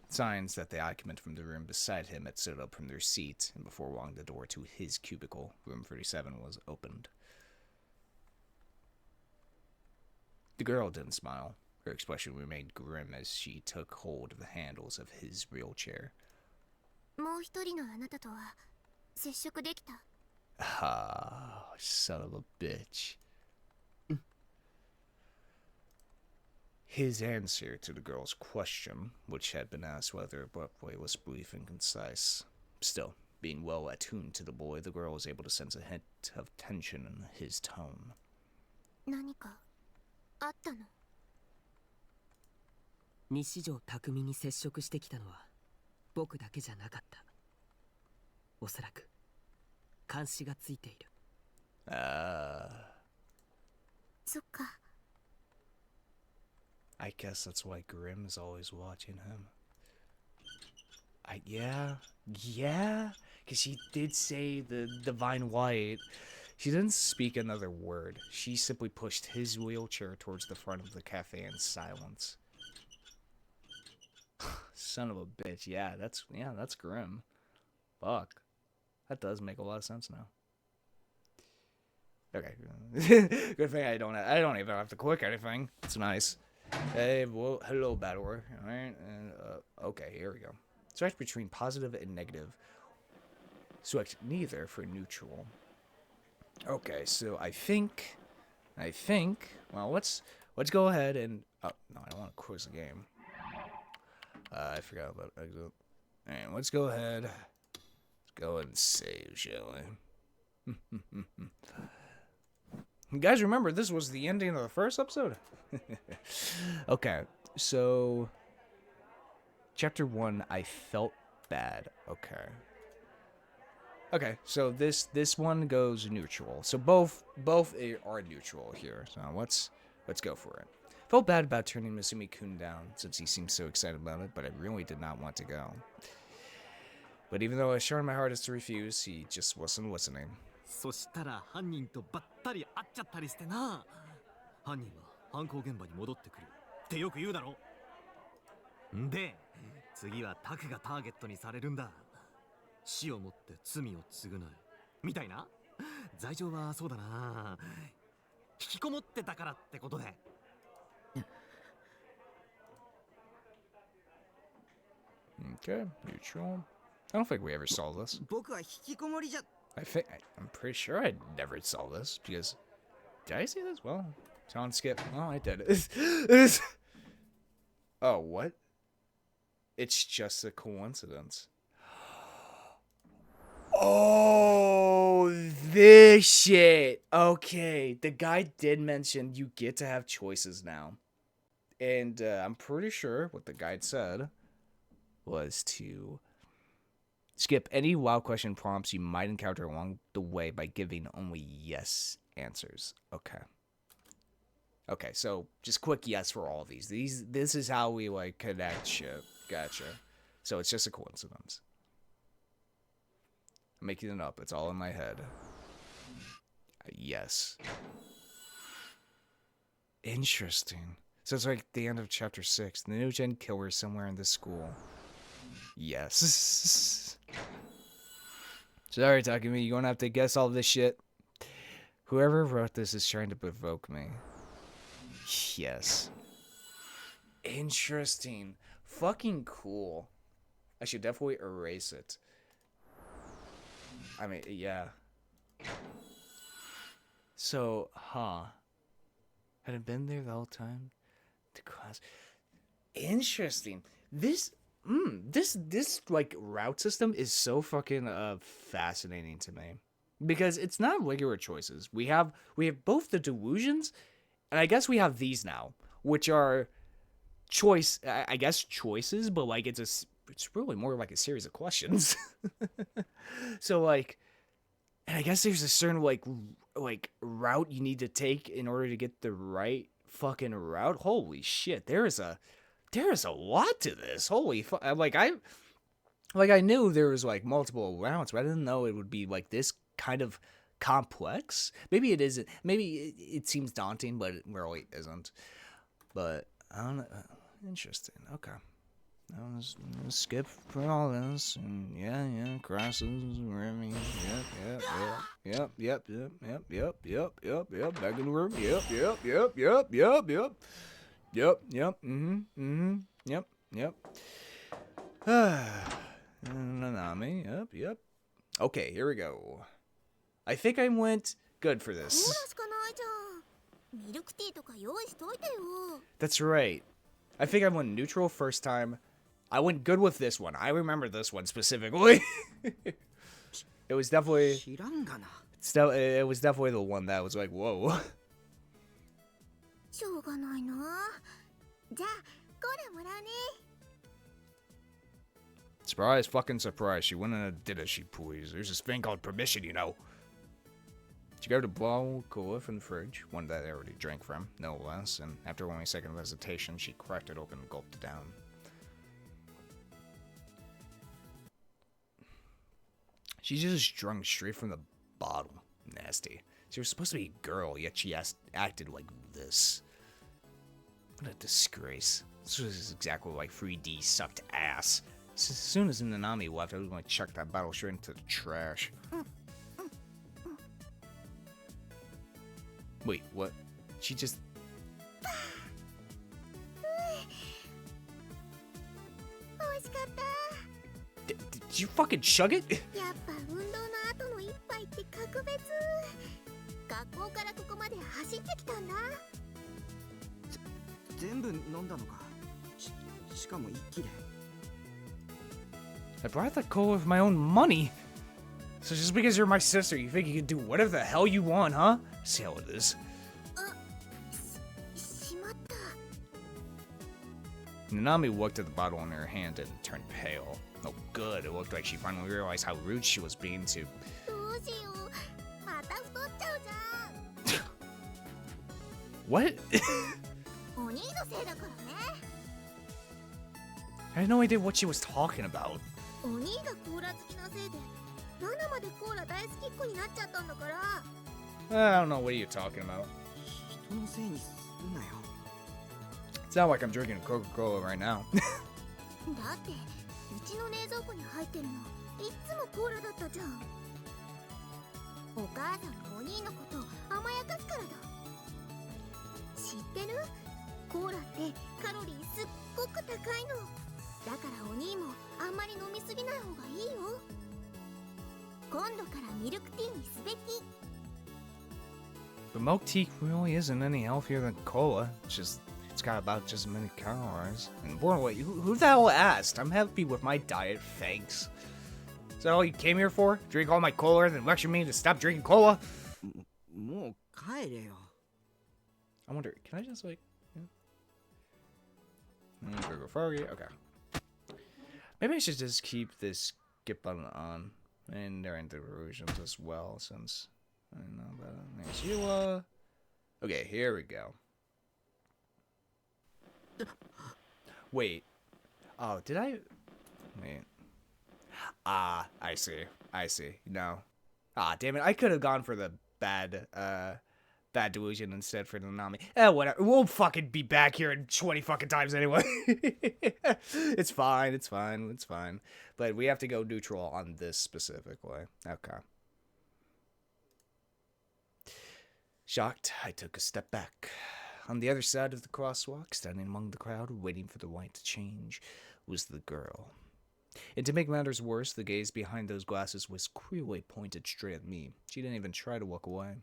Signs that the occupant from the room beside him had stood up from their seat, and before walking the door to his cubicle, room 37 was opened. The girl didn't smile. Her expression remained grim as she took hold of the handles of his wheelchair. もう一人のあなたとは接触できた？ Ah, son of a bitch. His answer to the girl's question, which had been asked rather abruptly, was brief and concise. Still, being well attuned to the boy, the girl was able to sense a hint of tension in his tone. 何かあったの？西条匠に接触してきたのは僕だけじゃなかった。おそらく監視がついている。そっか。I guess that's why Grimm is always watching him. Yeah, because she did say the Divine White. She didn't speak another word. She simply pushed his wheelchair towards the front of the cafe in silence. Son of a bitch. Yeah, that's Grimm. Fuck. That does make a lot of sense now. Okay. Good thing I don't even have to click anything. It's nice. Hey, well, hello, Battler. Alright, and, okay, here we go. Select between positive and negative. Select neither for neutral. Okay, so I think, well, let's go ahead and, oh, no, I don't want to close the game. I forgot about exit. Alright, let's go ahead. Let's go and save, shall we? You guys remember, this was the ending of the first episode? Okay, so chapter 1, I felt bad. Okay, so this one goes neutral. So both are neutral here. So let's go for it. Felt bad about turning Misumi-kun down since he seemed so excited about it, but I really did not want to go. But even though I was trying my hardest to refuse, he just wasn't listening. そしたら犯人とばったり会っちゃったりしてな。犯人は犯行現場に戻ってくるってよく言うだろ。んで、次はタクがターゲットにされるんだ。死をもって罪を償えみたいな。罪状はそうだな。引きこもってたからってことで。Okay, neutral. I don't think we ever saw this. 僕は引きこもりじゃ。I'm pretty sure I never saw this because did I see this? Well, John skip. Oh, I did. Oh, what? It's just a coincidence. Oh, this shit. Okay, the guy did mention you get to have choices now, and I'm pretty sure what the guide said was to skip any WoW question prompts you might encounter along the way by giving only yes answers. Okay, so just quick yes for all of these. This is how we like connect shit. Gotcha. So it's just a coincidence. I'm making it up. It's all in my head. Yes. Interesting. So it's like the end of chapter 6. The new gen killer is somewhere in this school. Yes. Sorry, Takumi, you're gonna have to guess all this shit. Whoever wrote this is trying to provoke me. Yes. Interesting. Fucking cool. I should definitely erase it. I mean, yeah. So, had it been there the whole time? To class. Interesting. This like route system is so fucking fascinating to me because it's not regular choices. We have both the delusions, and I guess we have these now, which are choices, but like it's it's really more like a series of questions. So like, and I guess there's a certain like route you need to take in order to get the right fucking route. Holy shit, there is a lot to this. Holy fuck, I knew there was like multiple routes, but I didn't know it would be like this kind of complex. Maybe it isn't. Maybe it seems daunting, but it really isn't. But I don't know. Interesting. Okay. Let's skip through all this, and yeah, crosses, Remy, yep, back in the room, yep, Nanami, yep. Okay, here we go. I think I went good for コーラ this. しかないじゃん。ミルクティーとか用意しといてよ。 That's right. I think I went neutral first time. I went good with this one. I remember this one specifically. It was definitely 知らんがな。 it was definitely the one that was like, whoa. しょうがないな。じゃあ、コーラもらうね。 Surprise, fucking surprise. She went and did as she pleased. There's this thing called permission, you know. She grabbed a bottle of cola from the fridge, one that I already drank from, no less, and after only a second of hesitation, she cracked it open and gulped it down. She just drunk straight from the bottle. Nasty. She was supposed to be a girl, yet she acted like this. What a disgrace. This was exactly like 3D sucked ass. As soon as Nanami left, I was going to chuck that bottle straight into the trash. Wait, what? She just... Did you fucking chug it? やっぱ運動の後の一杯って格別。学校からここまで走ってきたんだ。全部飲んだのか。しかも一気で。 I brought that cola with my own money. So just because you're my sister, you think you can do whatever the hell you want, huh? See how it is. しまった。 Nanami looked at the bottle in her hand and turned pale. Oh, good. It looked like she finally realized how rude she was being to. どうしよう。また太っちゃうじゃん。 What? お兄のせいだからね。 I had no idea what she was talking about. お兄がコーラ好きなせいで、ナナまでコーラ大好きっ子になっちゃったんだから。 I don't know what are you talking about. 人のせいにするなよ。 It's not like I'm drinking Coca-Cola right now. だってうちの冷蔵庫に入ってるのいっつもコーラだったじゃん。お母さんがお兄のこと甘やかすからだ。知ってる？コーラってカロリーすっごく高いの。だからお兄もあんまり飲みすぎない方がいいよ。今度からミルクティーにすべき。 But milk tea really isn't any healthier than cola. It's got about just as many calories. And boy, who the hell asked? I'm happy with my diet, thanks. Is that all you came here for? Drink all my cola and then lecture me to stop drinking cola? もう帰れよ。 I wonder, can I just like... Go foggy. Okay. Maybe I should just keep this skip button on. And during the delusions as well, since... I don't know about it. Okay, here we go. Wait. Oh, did I... Wait. Ah, I see. No. Ah, damn it. I could have gone for the bad delusion instead for the Nanami. Whatever. We'll fucking be back here in 20 fucking times anyway. It's fine. But we have to go neutral on this specifically. Okay. Shocked, I took a step back. On the other side of the crosswalk, standing among the crowd, waiting for the light to change, was the girl. And to make matters worse, the gaze behind those glasses was cruelly pointed straight at me. She didn't even try to walk away.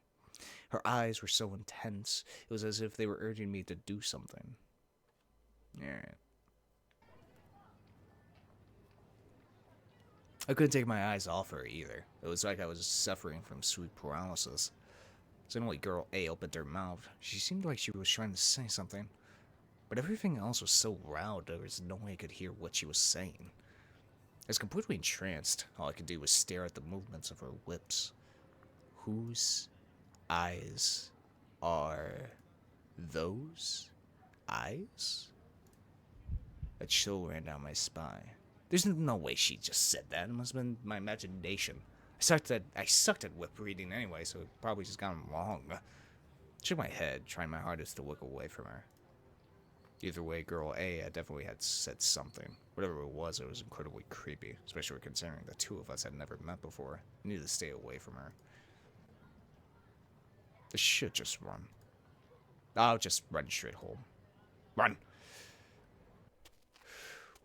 Her eyes were so intense, it was as if they were urging me to do something. Alright. I couldn't take my eyes off her either. It was like I was suffering from sleep paralysis. Suddenly, girl A opened her mouth. She seemed like she was trying to say something. But everything else was so loud, there was no way I could hear what she was saying. was completely entranced. All I could do was stare at the movements of her lips. Whose eyes are those eyes? A chill ran down my spine. There's no way she just said that. It must have been my imagination. I sucked at lip reading anyway, so it probably just got them wrong. I shook my head, trying my hardest to look away from her. Either way, girl A definitely had said something. Whatever it was incredibly creepy, especially considering the two of us had never met before. I needed to stay away from her. I should just run. I'll just run straight home. Run!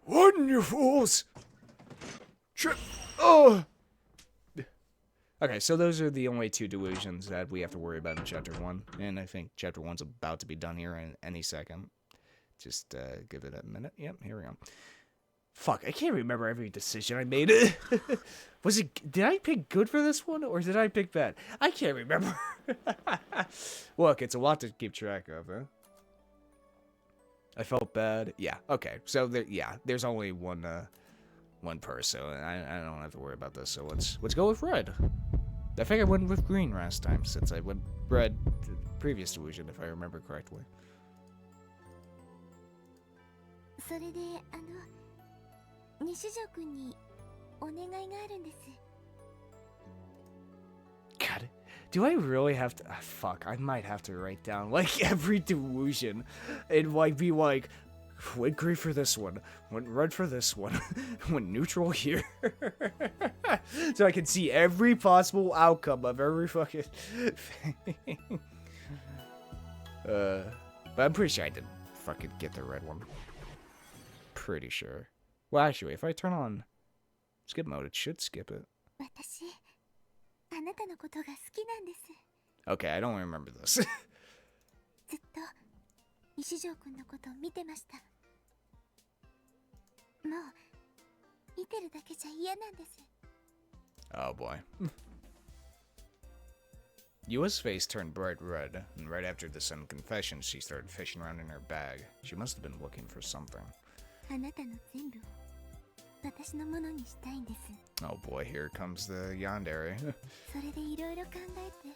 Run, you fools! Oh! Okay, so those are the only two delusions that we have to worry about in Chapter 1. And I think Chapter 1's about to be done here in any second. Just give it a minute. Yep, here we go. Fuck, I can't remember every decision I made. Did I pick good for this one, or did I pick bad? I can't remember. Look, it's a lot to keep track of, huh? I felt bad. Yeah, okay. So, there's only one purse, so I don't have to worry about this. So let's go with red. I think I went with green last time, since I went red the previous delusion, if I remember correctly. それで西条くんにお願いがあるんです。 God, do I really have to? Fuck, I might have to write down like every delusion, and like be like, went green for this one, went red for this one, went neutral here, so I can see every possible outcome of every fucking thing. But I'm pretty sure I didn't fucking get the red one. Pretty sure. Well, actually, if I turn on skip mode, it should skip it. 私、あなたのことが好きなんです。 Okay, I don't remember this. ずっと西条くんのこと見てました。もう見てるだけじゃ嫌なんです。 Oh boy. Yua's face turned bright red, and right after the sudden confession, she started fishing around in her bag. She must have been looking for something. あなたの全部を私のものにしたいんです。 Oh boy, here comes the yandere. それでいろいろ考えて、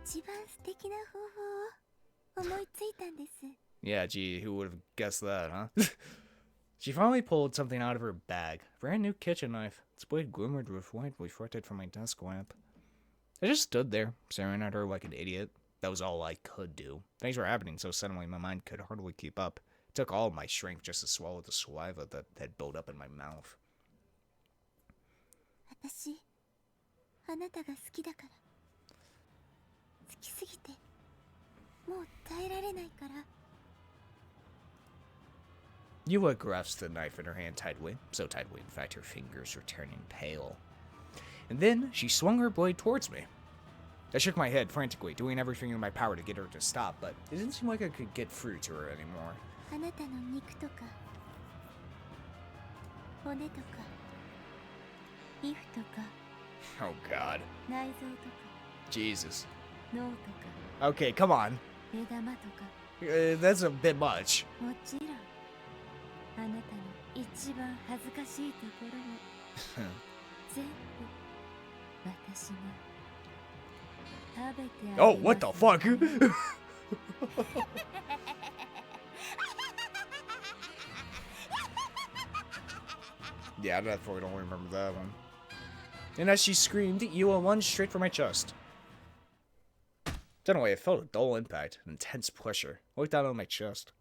一番素敵な方法を思いついたんです。 Yeah, gee, who would have guessed that, huh? She finally pulled something out of her bag. Brand new kitchen knife. Its blade glimmered with white reflected from my desk lamp. I just stood there, staring at her like an idiot. That was all I could do. Things were happening so suddenly my mind could hardly keep up. It took all my strength just to swallow the saliva that had built up in my mouth. 私、あなたが好きだから。好きすぎて、もう耐えられないから。 Yua grasped the knife in her hand tightly, so tightly in fact her fingers were turning pale. And then she swung her blade towards me. I shook my head frantically, doing everything in my power to get her to stop, but it didn't seem like I could get through to her anymore. あなたの肉とか骨とか皮膚とか Oh god. 内臓とか Jesus. 脳とか Okay, come on. 目玉とか That's a bit much. もちろんあなたの一番恥ずかしいところも全部私が食べてあげます。 Oh, what the fuck? Yeah, I definitely don't remember that one. And as she screamed, Yua lunged straight for my chest. Suddenly, I felt a dull impact, an intense pressure. I looked down on my chest.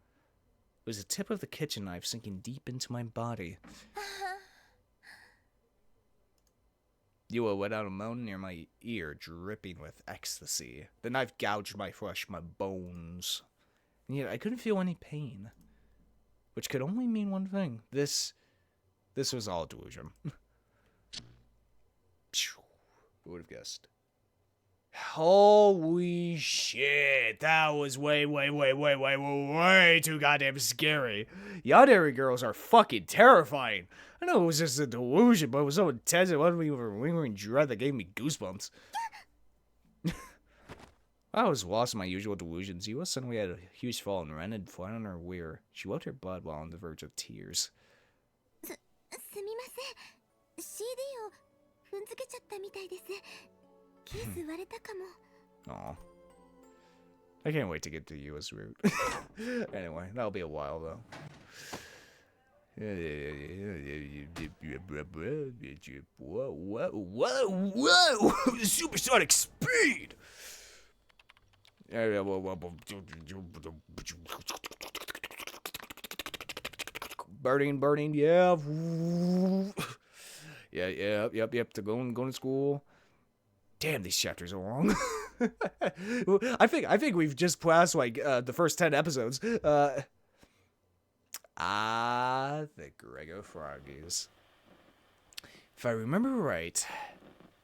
It was the tip of the kitchen knife sinking deep into my body. Yua let out a moan near my ear, dripping with ecstasy. The knife gouged my flesh, my bones. And yet I couldn't feel any pain. Which could only mean one thing. This was all delusion. Who would have guessed? Holy shit, that was way too goddamn scary. Yandere girls are fucking terrifying. I know it was just a delusion, but it was so intense it wasn't even a lingering dread that gave me goosebumps. I was lost in my usual delusions. Yua suddenly had a huge fall and rented flat on her rear. She wiped her blood while on the verge of tears. すみません。CD を踏んづけちゃったみたいです。ケース割れたかも。Aw. I can't wait to get to U.S. route. Anyway, that'll be a while though. Whoa, whoa, whoa, whoa! Supersonic speed! Burning, yeah. Yep. To going to school. Damn, these chapters are long. I think we've just passed like the first 10 episodes. The Grego Froggies. If I remember right,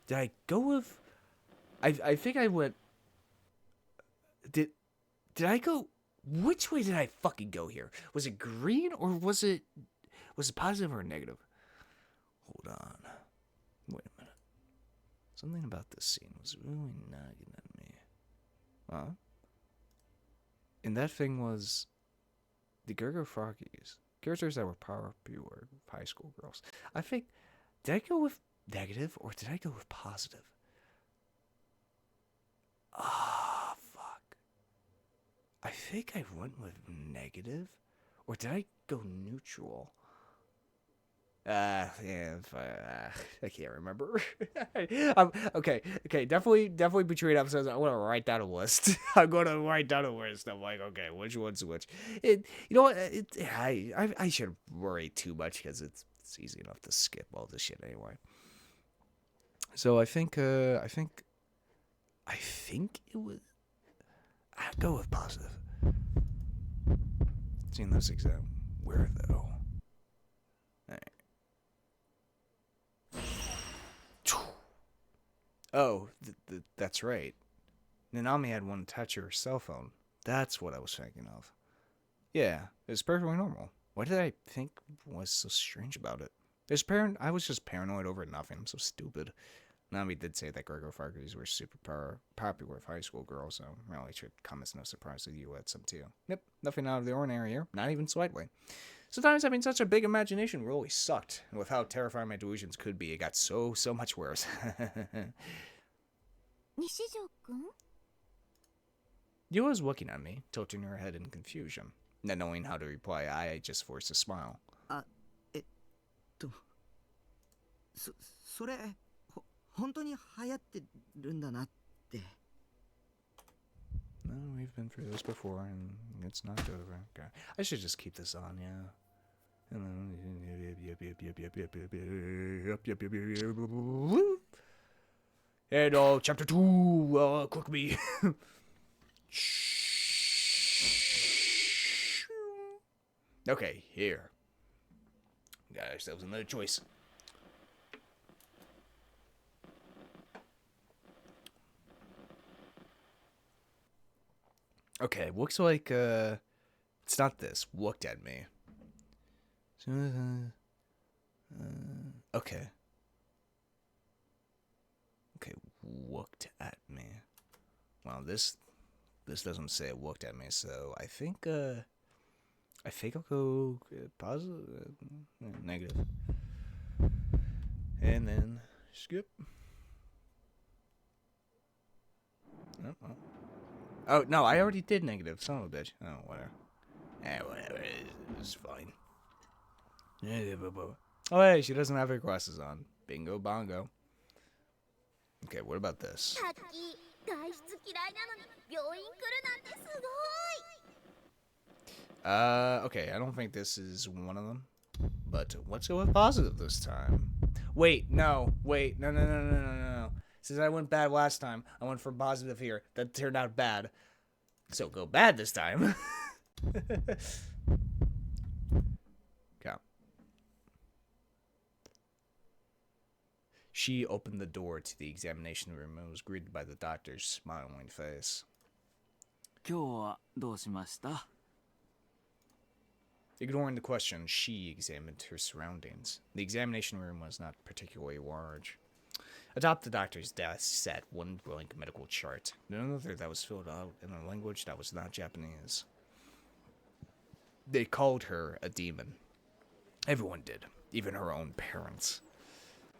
did I go with? I think I went. Did I go? Which way did I fucking go here? Was it green or was it positive or negative? Hold on. Wait a minute. Something about this scene was really nagging at me. Huh? And that thing was the Gergo Froggies. Characters that were power pure high school girls. I think, did I go with negative or did I go with positive? Ah, fuck. I think I went with negative, or did I go neutral? Yeah, I can't remember. Okay, definitely between episodes, I'm gonna write down a list. I'm like, okay, which one's which? You know what? I shouldn't worry too much because it's easy enough to skip all this shit anyway. So I think it was. I'd go with positive. Seeing this exam, where though? Oh, that's right. Nanami had one touch her cell phone. That's what I was thinking of. Yeah, it's perfectly normal. What did I think was so strange about it? I was just paranoid over nothing. I'm so stupid. Nami did say that Gregor Farkers were super popular with high school girls, so really should come as no surprise to you at some too. Yep, nothing out of the ordinary here, not even slightly. Sometimes having such a big imagination really sucked, and with how terrifying my delusions could be, it got so much worse. Nishijou-kun? Yua was looking at me, tilting her head in confusion. Not knowing how to reply, I just forced a smile. それ本当に流行ってるんだなって。 No, we've been through this before, and it's not over. Okay. I should just keep this on, yeah. And chapter 2, click me. Okay, here. Got ourselves another choice. Okay, looks like, it's not this. Looked at me. Okay. Okay, looked at me. Well, this doesn't say it looked at me, so I think I'll go positive, negative. And then skip. Oh, no, I already did negative. Son of a bitch. Oh, whatever. Whatever. It's fine. Oh, hey, she doesn't have her glasses on. Bingo bongo. Okay, what about this? Okay, I don't think this is one of them. But let's go with positive this time. Wait, no. Since I went bad last time, I went for positive here. That turned out bad. So go bad this time. Count. She opened the door to the examination room and was greeted by the doctor's smiling face. 今日はどうしました? Ignoring the question, she examined her surroundings. The examination room was not particularly large. Atop the doctor's desk sat one blank medical chart, and another that was filled out in a language that was not Japanese. They called her a demon. Everyone did, even her own parents.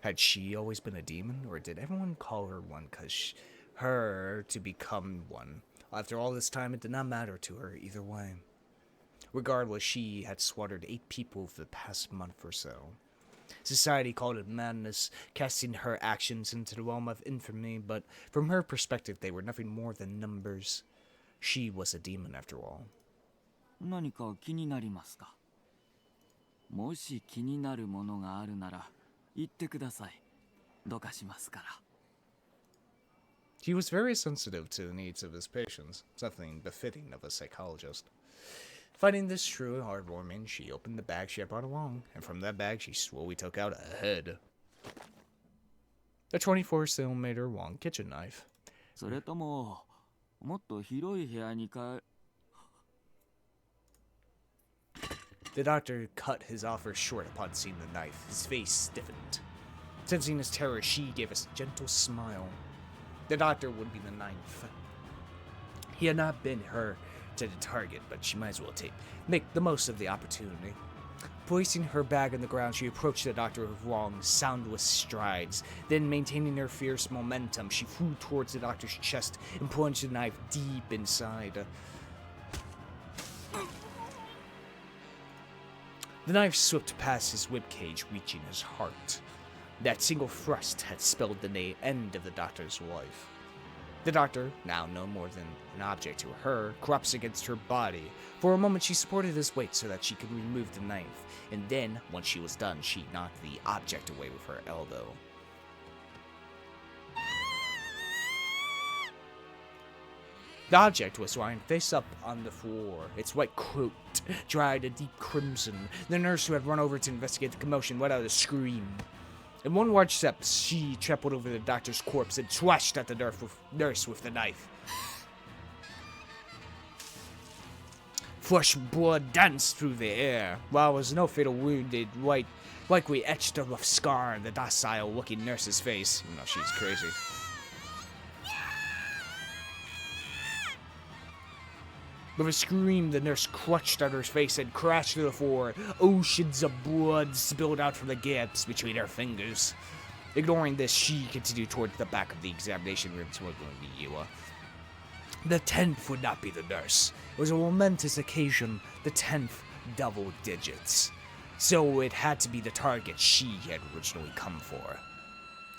Had she always been a demon, or did everyone call her one because her to become one? After all this time, it did not matter to her either way. Regardless, she had slaughtered 8 people for the past month or so. Society called it madness, casting her actions into the realm of infamy, but from her perspective, they were nothing more than numbers. She was a demon after all. 何か気になりますか？もし気になるものがあるなら言ってください。どかしますから。He was very sensitive to the needs of his patients, something befitting of a psychologist. Finding this true and heartwarming, she opened the bag she had brought along, and from that bag she slowly took out a head. A 24cm long kitchen knife. それとももっと広い部屋にか。 The doctor cut his offer short upon seeing the knife. His face stiffened. Sensing his terror, she gave a gentle smile. The doctor would be the 9th. He had not been her to the target, but she might as well make the most of the opportunity. Placing her bag on the ground, she approached the doctor with long, soundless strides. Then, maintaining her fierce momentum, she flew towards the doctor's chest and plunged the knife deep inside. The knife slipped past his ribcage, reaching his heart. That single thrust had spelled the end of the doctor's life. The doctor, now no more than an object to her, collapsed against her body. For a moment she supported his weight so that she could remove the knife, and then, once she was done, she knocked the object away with her elbow. The object was lying face up on the floor, its white coat dried a deep crimson. The nurse who had run over to investigate the commotion let out a scream. In one large step, she trampled over the doctor's corpse and slashed at the nurse with the knife. Fresh blood danced through the air. While there was no fatal wound, it likely etched a rough scar on the docile-looking nurse's face. You know, she's crazy. With a scream, the nurse clutched at her face and crashed to the floor. Oceans of blood spilled out from the gaps between her fingers. Ignoring this, she continued towards the back of the examination room toward the Yua. The 10th would not be the nurse. It was a momentous occasion, the 10th double digits. So it had to be the target she had originally come for.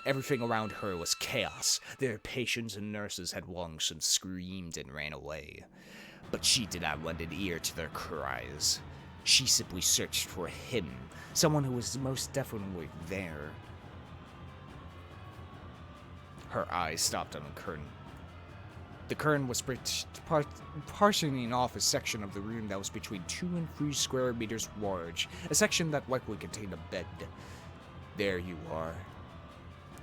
Everything around her was chaos. Their patients and nurses had long since screamed and ran away. But she did not lend an ear to their cries. She simply searched for him, someone who was most definitely there. Her eyes stopped on the curtain. The curtain was partitioning off a section of the room that was between 2 and 3 square meters large, a section that likely contained a bed. There you are.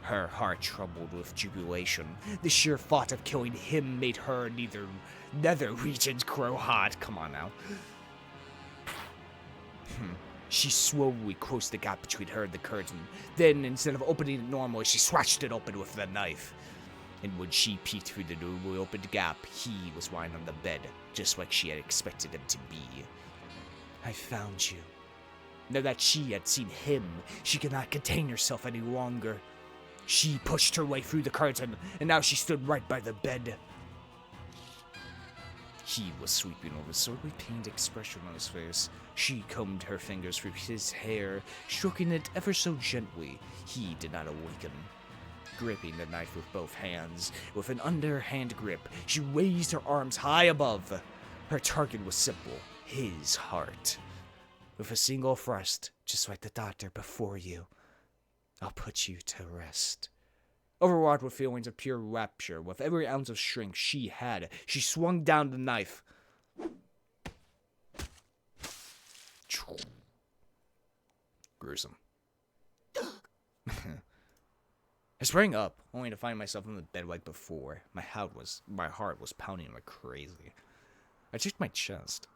Her heart trembled with jubilation. The sheer thought of killing him made her nether regions grow hot. Come on now. She slowly closed the gap between her and the curtain. Then, instead of opening it normally, she slashed it open with the knife. And when she peeked through the newly opened gap, he was lying on the bed, just like she had expected him to be. I found you. Now that she had seen him, she could not contain herself any longer. She pushed her way through the curtain, and now she stood right by the bed. He was sweeping over, sorely pained expression on his face. She combed her fingers through his hair, stroking it ever so gently. He did not awaken. Gripping the knife with both hands, with an underhand grip, she raised her arms high above. Her target was simple, his heart. With a single thrust, just like the doctor before you, I'll put you to rest. Overwrought with feelings of pure rapture, with every ounce of strength she had, she swung down the knife. Gruesome. I sprang up, only to find myself in the bed like before. My heart was pounding like crazy. I checked my chest.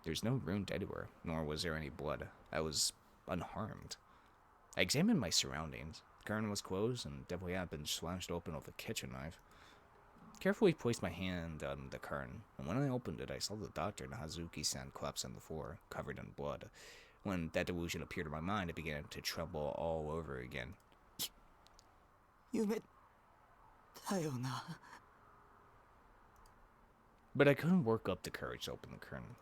There was no wound anywhere, nor was there any blood. I was unharmed. I examined my surroundings. The curtain was closed and definitely had been slashed open with a kitchen knife. Carefully placed my hand on the curtain, and when I opened it, I saw the doctor and Hazuki-san collapse on the floor, covered in blood. When that delusion appeared in my mind, it began to tremble all over again. 夢だよな。 But I couldn't work up the courage to open the curtain.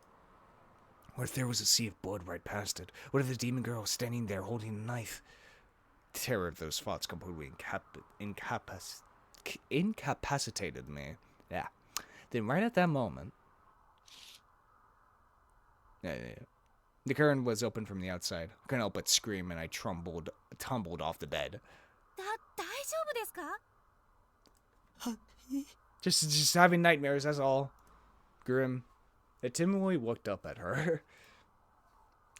What if there was a sea of blood right past it? What if the demon girl was standing there holding a knife? The terror of those thoughts completely incapacitated me. Yeah. Then right at that moment... The curtain was open from the outside. I couldn't help but scream, and I tumbled off the bed. 大丈夫ですか？ Just having nightmares, that's all. Grim. I timidly looked up at her.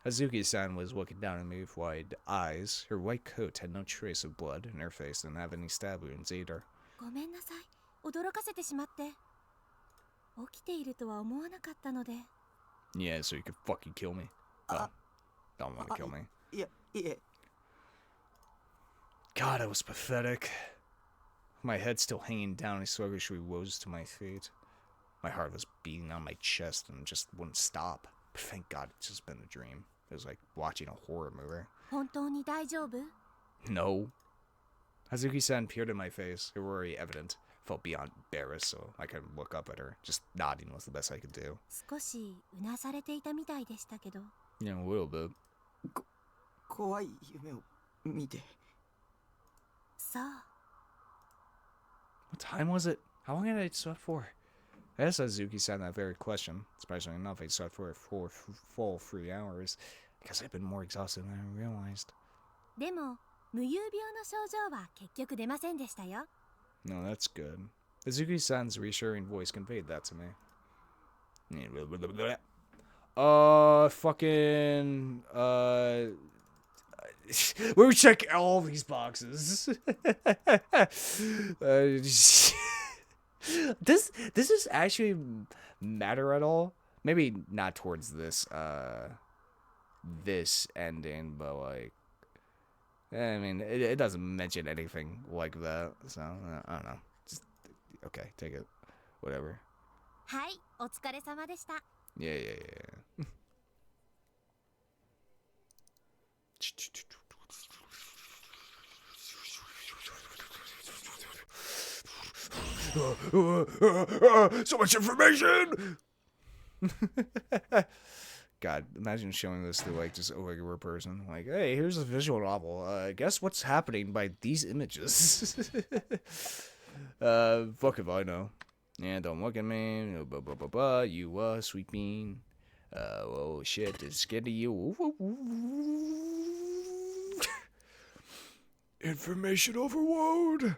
Hazuki-san was looking down at me with wide eyes. Her white coat had no trace of blood, and her face didn't have any stab wounds either. ごめんなさい。驚かせてしまって。起きているとは思わなかったので。 Yeah, so you could fucking kill me. Oh, don't want to kill me. いえ。 God, it was pathetic. My head still hanging down, I sluggishly rose to my feet. My heart was beating on my chest and just wouldn't stop. But thank God it's just been a dream. It was like watching a horror movie. 本当に大丈夫？ No. Hazuki-san peered in my face. Her worry evident. Felt beyond embarrassed, so I couldn't look up at her. Just nodding was the best I could do. 少しうなされていたみたいでしたけど。 Yeah, a little bit. 怖い夢を見て。さあ。 What time was it? How long had I slept for? I asked Hazuki-san that very question. Surprisingly enough, I slept for a full 3 hours. I guess I've been more exhausted than I realized. でも、無遊病の症状は結局出ませんでしたよ。 No, that's good. Hazuki-san's reassuring voice conveyed that to me. Fucking, we're checking all these boxes. This is actually matter at all? Maybe not towards this ending, but like, I mean, it doesn't mention anything like that, so I don't know. Just, okay, take it, whatever. はい、お疲れ様でした。 Yeah. So much information! God, imagine showing this to like just a regular person. Like, hey, here's a visual novel. Guess what's happening by these images? Fuck if I know. Yeah, don't look at me. Blah, blah, blah, blah. You, sweet bean. Oh shit, it's getting you. Information overload.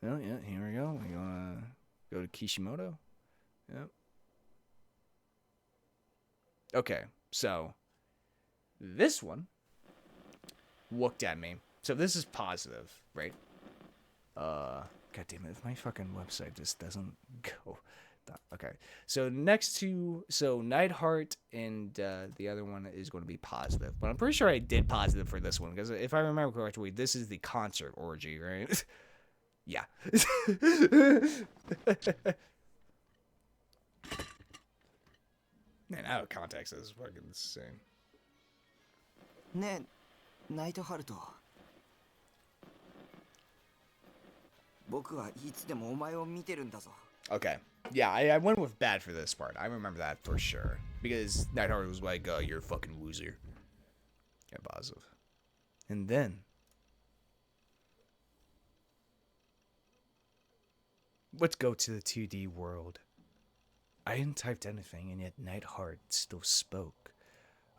Oh yeah, here we go. We're gonna go to Kishimoto. Yep. Okay, so this one looked at me. So this is positive, right? God damn it, if my fucking website just doesn't go. Okay, so Nightheart and the other one is going to be positive. But I'm pretty sure I did positive for this one, because if I remember correctly, this is the concert orgy, right? Yeah. Man, out of context, this is fucking insane. ねえ、ナイトハルト。僕はいつでもお前を見てるんだぞ。 Okay. Yeah, I went with bad for this part. I remember that for sure. Because Nightheart was like, you're a fucking loser. Yeah, positive. And then... let's go to the 2D world. I hadn't typed anything, and yet Nightheart still spoke.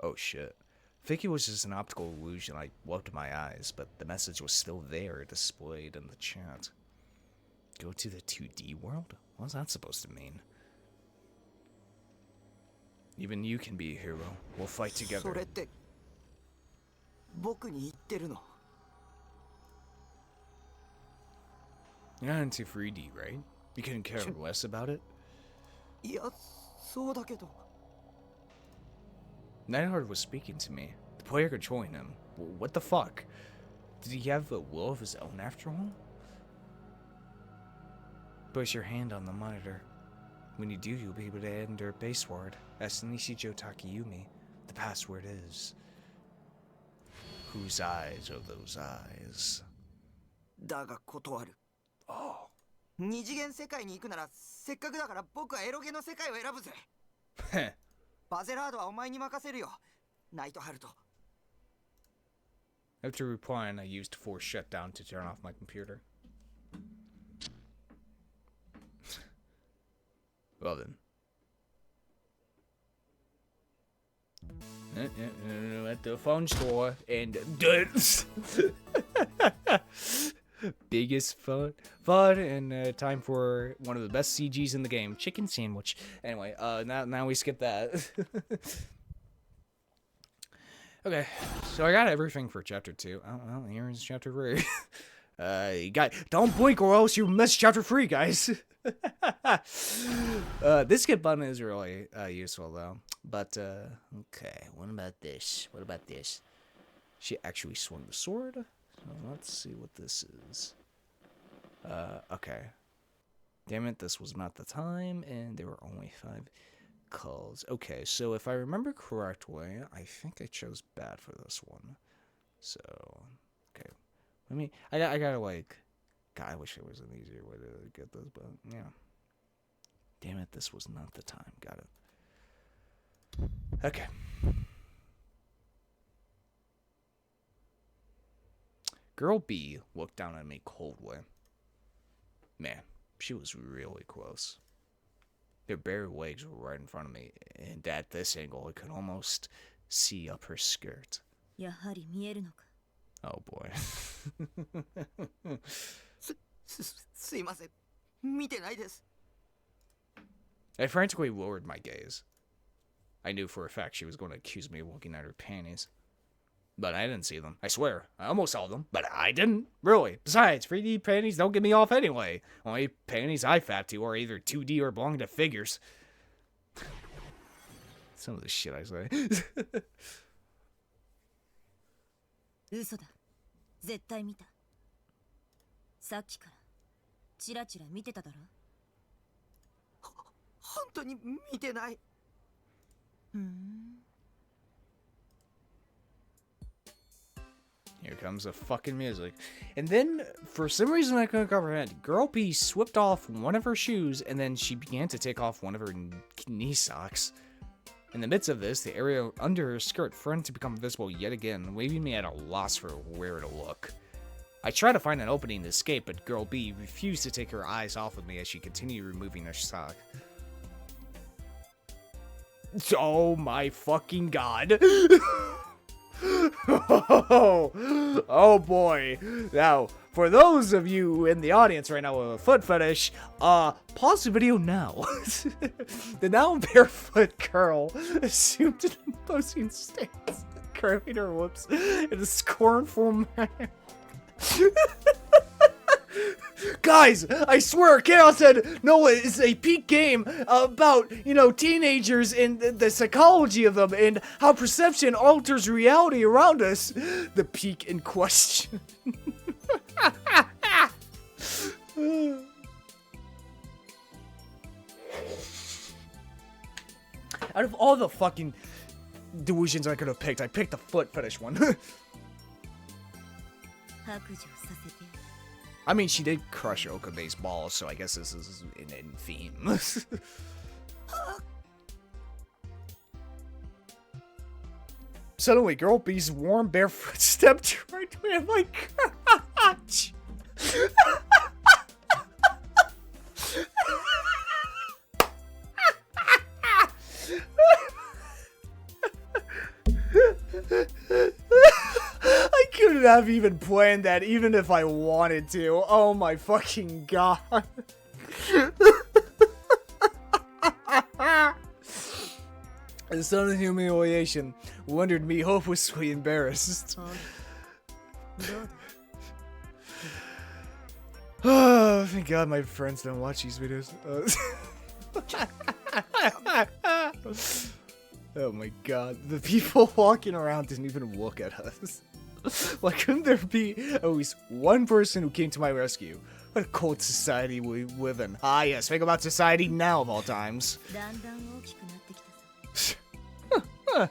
Oh shit. I think it was just an optical illusion. I looked at my eyes, but the message was still there, displayed in the chat. Go to the 2D world? What's that supposed to mean? Even you can be a hero. We'll fight そ together. れって僕に言ってるの。 You're not into 3D, right? You couldn't care less about it? いや、そうだけど。 Nightheart was speaking to me. The player controlling him. What the fuck? Did he have a will of his own after all? Place your hand on the monitor. When you do, you'll be able to enter a password. Ask Nishijou Takayumi. The password is Whose eyes are those eyes? だが断る。 Oh. 二次元世界に行くならせっかくだから僕はエロゲの世界を選ぶぜ。 Heh. バゼラードはお前に任せるよ。ナイトハルト。 After replying, I used force shutdown to turn off my computer. Well then. At the phone store and biggest fun and time for one of the best CGs in the game, chicken sandwich. Anyway, now we skip that. Okay, so I got everything for chapter 2. Oh, well, here's chapter 3. Don't blink or else you miss chapter 3, guys. This skip button is really useful though. But okay, what about this? What about this? She actually swung the sword. So let's see what this is. Okay. Damn it, this was not the time, and there were only 5 calls. Okay, so if I remember correctly, I think I chose bad for this one. So, okay. I gotta like, God, I wish there was an easier way to get this, but yeah. Damn it, this was not the time. Got it. Okay. Girl B looked down at me coldly. Man, she was really close. Their bare legs were right in front of me, and at this angle, I could almost see up her skirt. やはり見えるのか。 Oh boy. すいません。見てないです。 I frantically lowered my gaze. I knew for a fact she was going to accuse me of looking at her panties. But I didn't see them. I swear. I almost saw them, but I didn't. Really. Besides, 3D panties don't get me off anyway. Only panties I fap to are either 2D or belong to figures. Some of the shit I say. 嘘だ。絶対見た。さっきからチラチラ見てただろ。本当に見てない。ふん。 Here comes the fucking music. And then, for some reason I couldn't comprehend, Girl B slipped off one of her shoes, and then she began to take off one of her knee socks. In the midst of this, the area under her skirt threatened to become visible yet again, leaving me at a loss for where to look. I tried to find an opening to escape, but Girl B refused to take her eyes off of me as she continued removing her sock. Oh my fucking god. Oh boy. Now, for those of you in the audience right now with a foot fetish, pause the video now. The now barefoot girl assumed an imposing stance, curving her lips in a scornful manner. Guys, I swear, Chaos said Noah is a peak game about, teenagers and the psychology of them and how perception alters reality around us. The peak in question. Out of all the fucking delusions I could have picked, I picked the foot fetish one. 白状させて。 I mean, she did crush Okabe's balls, so I guess this is in theme. Suddenly, Girl B's warm barefoot stepped right to me in my crotch. I couldn't have even planned that, even if I wanted to. Oh my fucking god. The son of humiliation rendered me hopelessly embarrassed. Oh, thank god my friends don't watch these videos. Oh my god, the people walking around didn't even look at us. Why couldn't there be at least one person who came to my rescue? What a cold society we live in. Ah yes, think about society now of all times. だんだん大きくなってきたさ。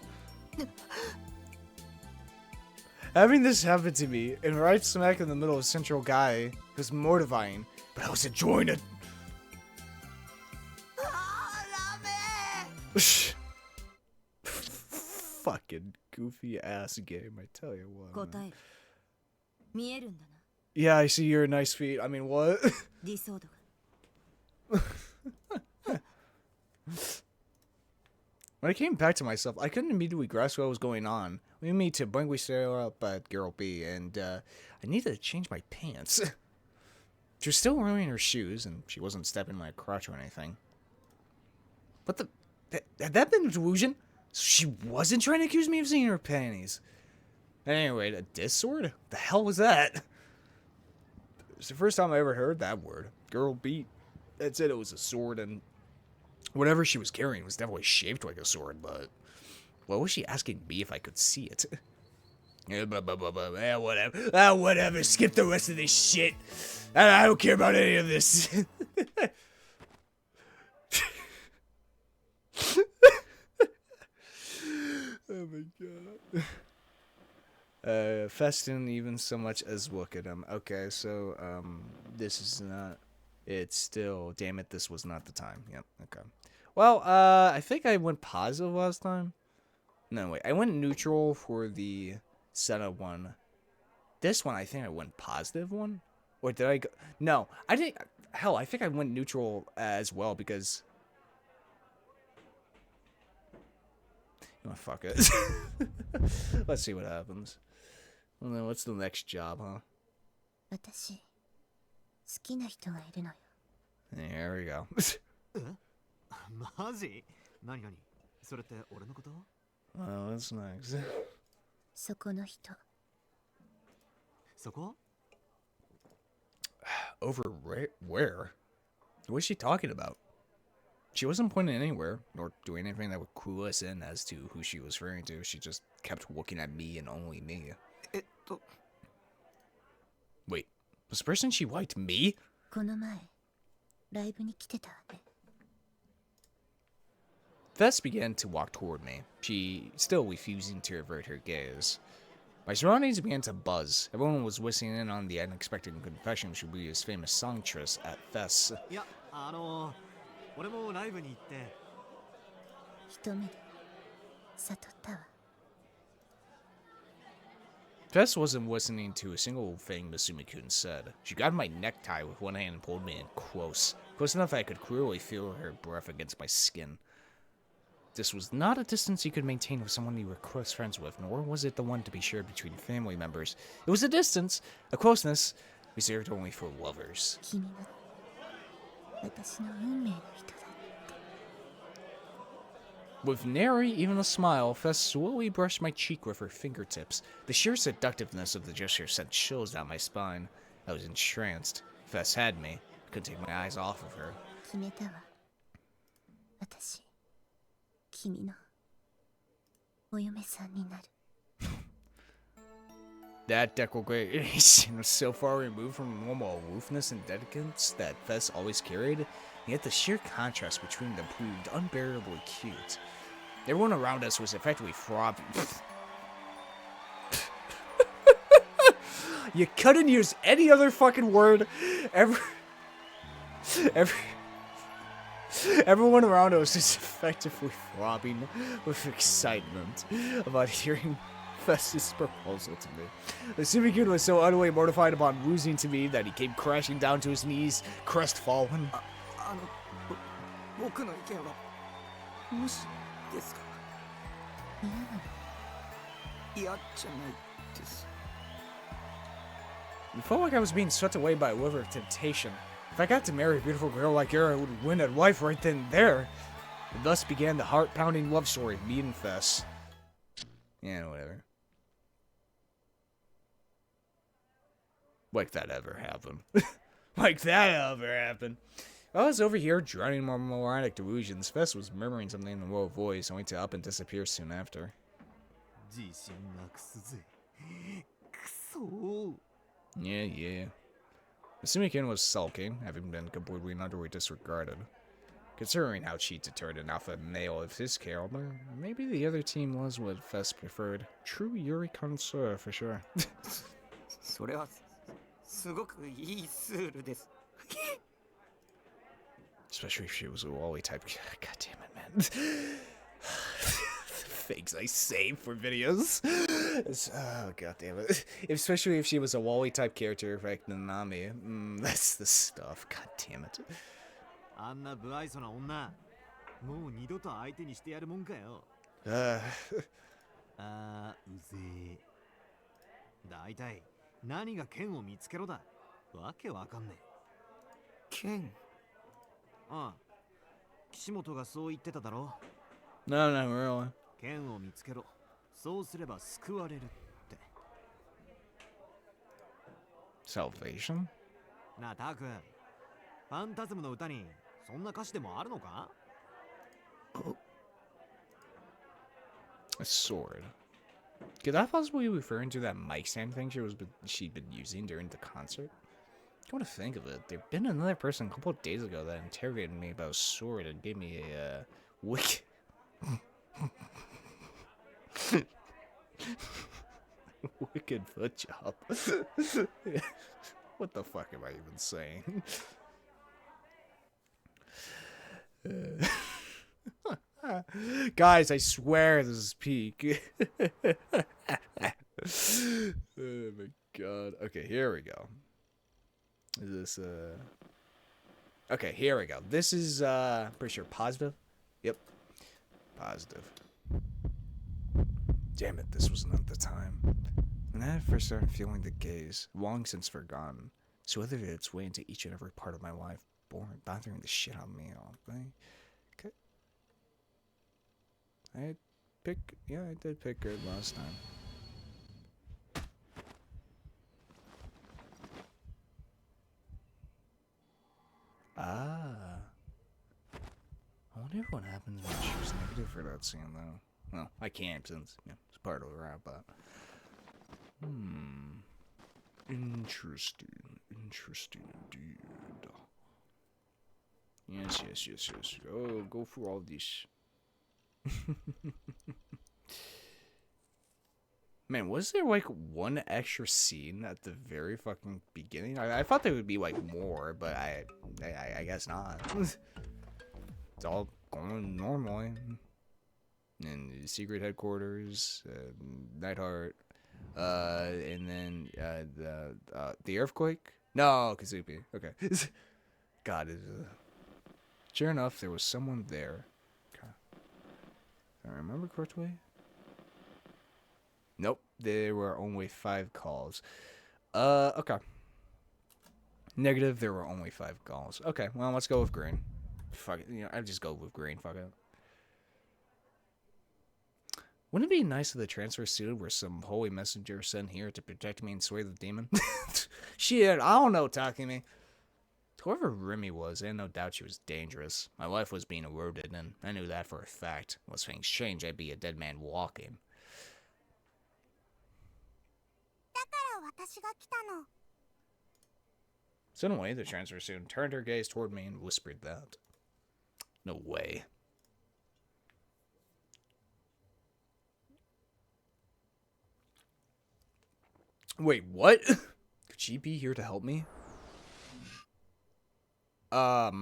Having this happen to me, and right smack in the middle of Central Guy, was mortifying, but I was enjoying it. Fucking goofy ass game, I tell you what. 答 Man. える見えるんだな Yeah, I see your nice feet. I mean, what? ディソードが When I came back to myself, I couldn't immediately grasp what was going on. We meet to bring we stare up at Girl B, and I needed to change my pants. She was still wearing her shoes, and she wasn't stepping my crotch or anything. What the? Had that been a delusion? She wasn't trying to accuse me of seeing her panties. Anyway, a diss sword? The hell was that? It's the first time I ever heard that word. Girl B. That said it was a sword, and whatever she was carrying was definitely shaped like a sword, but what was she asking me if I could see it? Whatever. Whatever. Skip the rest of this shit. I don't care about any of this. Oh my god. Fest didn't even so much as look at him. Okay, so, this is not... It's still... Damn it, this was not the time. Yep, okay. Well, I think I went positive last time. No, wait. I went neutral for the Senna one. This one, I think I went positive one? Or did I go... No, I didn't... Hell, I think I went neutral as well because... Oh, fuck it. Let's see what happens. Well, then what's the next job, huh? 私好きな人がいるのよ There we go. マジ？何何？それって俺のこと？ Well, what's next? そこの人そこ？ Over where? What is she talking about? She wasn't pointing anywhere, nor doing anything that would clue us in as to who she was referring to. She just kept looking at me and only me. Wait, was the person she liked me? この前ライブに来てたわね Vess began to walk toward me, she still refusing to avert her gaze. My surroundings began to buzz. Everyone was listening in on the unexpected confession she would be his famous songstress at Vess. いや、俺もライブに行って。一目で悟ったわ Vess wasn't listening to a single thing Misumi-kun said. She grabbed my necktie with one hand and pulled me in close enough that I could clearly feel her breath against my skin. This was not a distance you could maintain with someone you were close friends with, nor was it the one to be shared between family members. It was a distance, a closeness, reserved only for lovers. 君が私の運命の人だ With nary even a smile, Fess slowly brushed my cheek with her fingertips. The sheer seductiveness of the gesture sent chills down my spine. I was entranced. Fess had me. I couldn't take my eyes off of her. 決めたわ私君のお嫁さんになる That declaration was so far removed from the normal aloofness and delicance that Fess always carried, yet the sheer contrast between them proved unbearably cute. Everyone around us was effectively throbbing. You couldn't use any other fucking word. Everyone around us is effectively throbbing with excitement about hearing Fess's proposal to me. The Sumi-kun was so utterly mortified upon losing to me that he came crashing down to his knees, crestfallen. 僕の意見は無視ですか嫌じゃないです It felt like I was being swept away by a river of temptation. If I got to marry a beautiful girl like her, I would win at life right then and there. And thus began the heart-pounding love story of me and Fess. Yeah, whatever. Like that ever happened. Like that ever happened. While I was over here drowning in my moronic delusions, Fess was murmuring something in a low voice, only to up and disappear soon after. 自信なくすぜ。くそ。 Yeah. Misumi-kun was sulking, having been completely and utterly disregarded. Considering how cheats turned an alpha male of his caliber, maybe the other team was what Fess preferred. True Yuri connoisseur for sure. それはすごくいいスールです。 Especially if she was a Wally type. God damn it, man. Things I save for videos. Oh, god damn it. Especially if she was a Wally type character like Nanami. That's the stuff. God damn it. あんな不愛想な女、もう二度と相手にしてやるもんかよ。あー、うぜえ。だいたい何が剣を見つけろだ。わけわかんねえ。剣。ああ、岸本がそう言ってただろ。No, no, really. 剣を見つけろ。そうすれば救われるって。Salvation? なあ、タク。ファンタズムの歌にそんな歌詞でもあるのか？ A sword. Could that possibly be referring to that mic stand thing she'd been using during the concert? Come to think of it, there'd been another person a couple of days ago that interrogated me about a sword and gave me a wicked wicked foot job. What the fuck am I even saying? Guys, I swear this is peak. Oh my god. Okay, here we go. Is this okay, here we go. This is pretty sure positive. Yep. Positive. Damn it, this was not the time. When I first started feeling the gaze, long since forgotten, so whether its way into each and every part of my life, bothering the shit out of me all day. Okay. I did pick good last time. Ah. I wonder what happens when she was negative for that scene, though. Well, I can't since it's part of the wrap up. Interesting indeed. Yes. Go through all these. Man, was there like one extra scene at the very fucking beginning? I thought there would be like more, but I guess not. It's all going normally. And the secret headquarters, Nightheart, and then the earthquake. No, Kazupi. Okay. God, sure enough, there was someone there. Okay. If I remember correctly. Nope, there were only 5 calls. Okay. Negative, there were only 5 calls. Okay, well, let's go with green. Fuck it, I'll just go with green, fuck it. Wouldn't it be nice if the transfer suit were some holy messenger sent here to protect me and slay the demon? Shit, I don't know, Takumi. Whoever Remy was, I had no doubt she was dangerous. My life was being eroded, and I knew that for a fact. Unless things changed, I'd be a dead man walking. Suddenly, the transfer student turned her gaze toward me and whispered that. No way. Wait, what? Could she be here to help me? That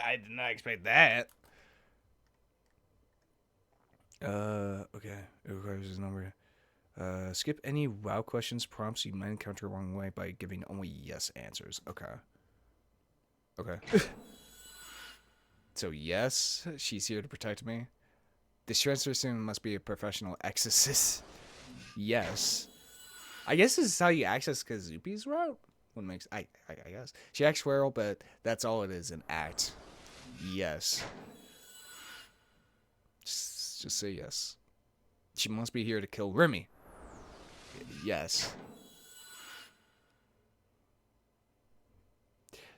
I did not expect that. Okay. It requires his number. Skip any wow questions prompts you might encounter along the way by giving only yes answers. Okay. Okay. So yes, she's here to protect me. This transfer student must be a professional exorcist. Yes. I guess this is how you access Kazupi's route. What makes I guess she acts feral, but that's all it is, an act. Yes. Just say yes. She must be here to kill Remy. Yes.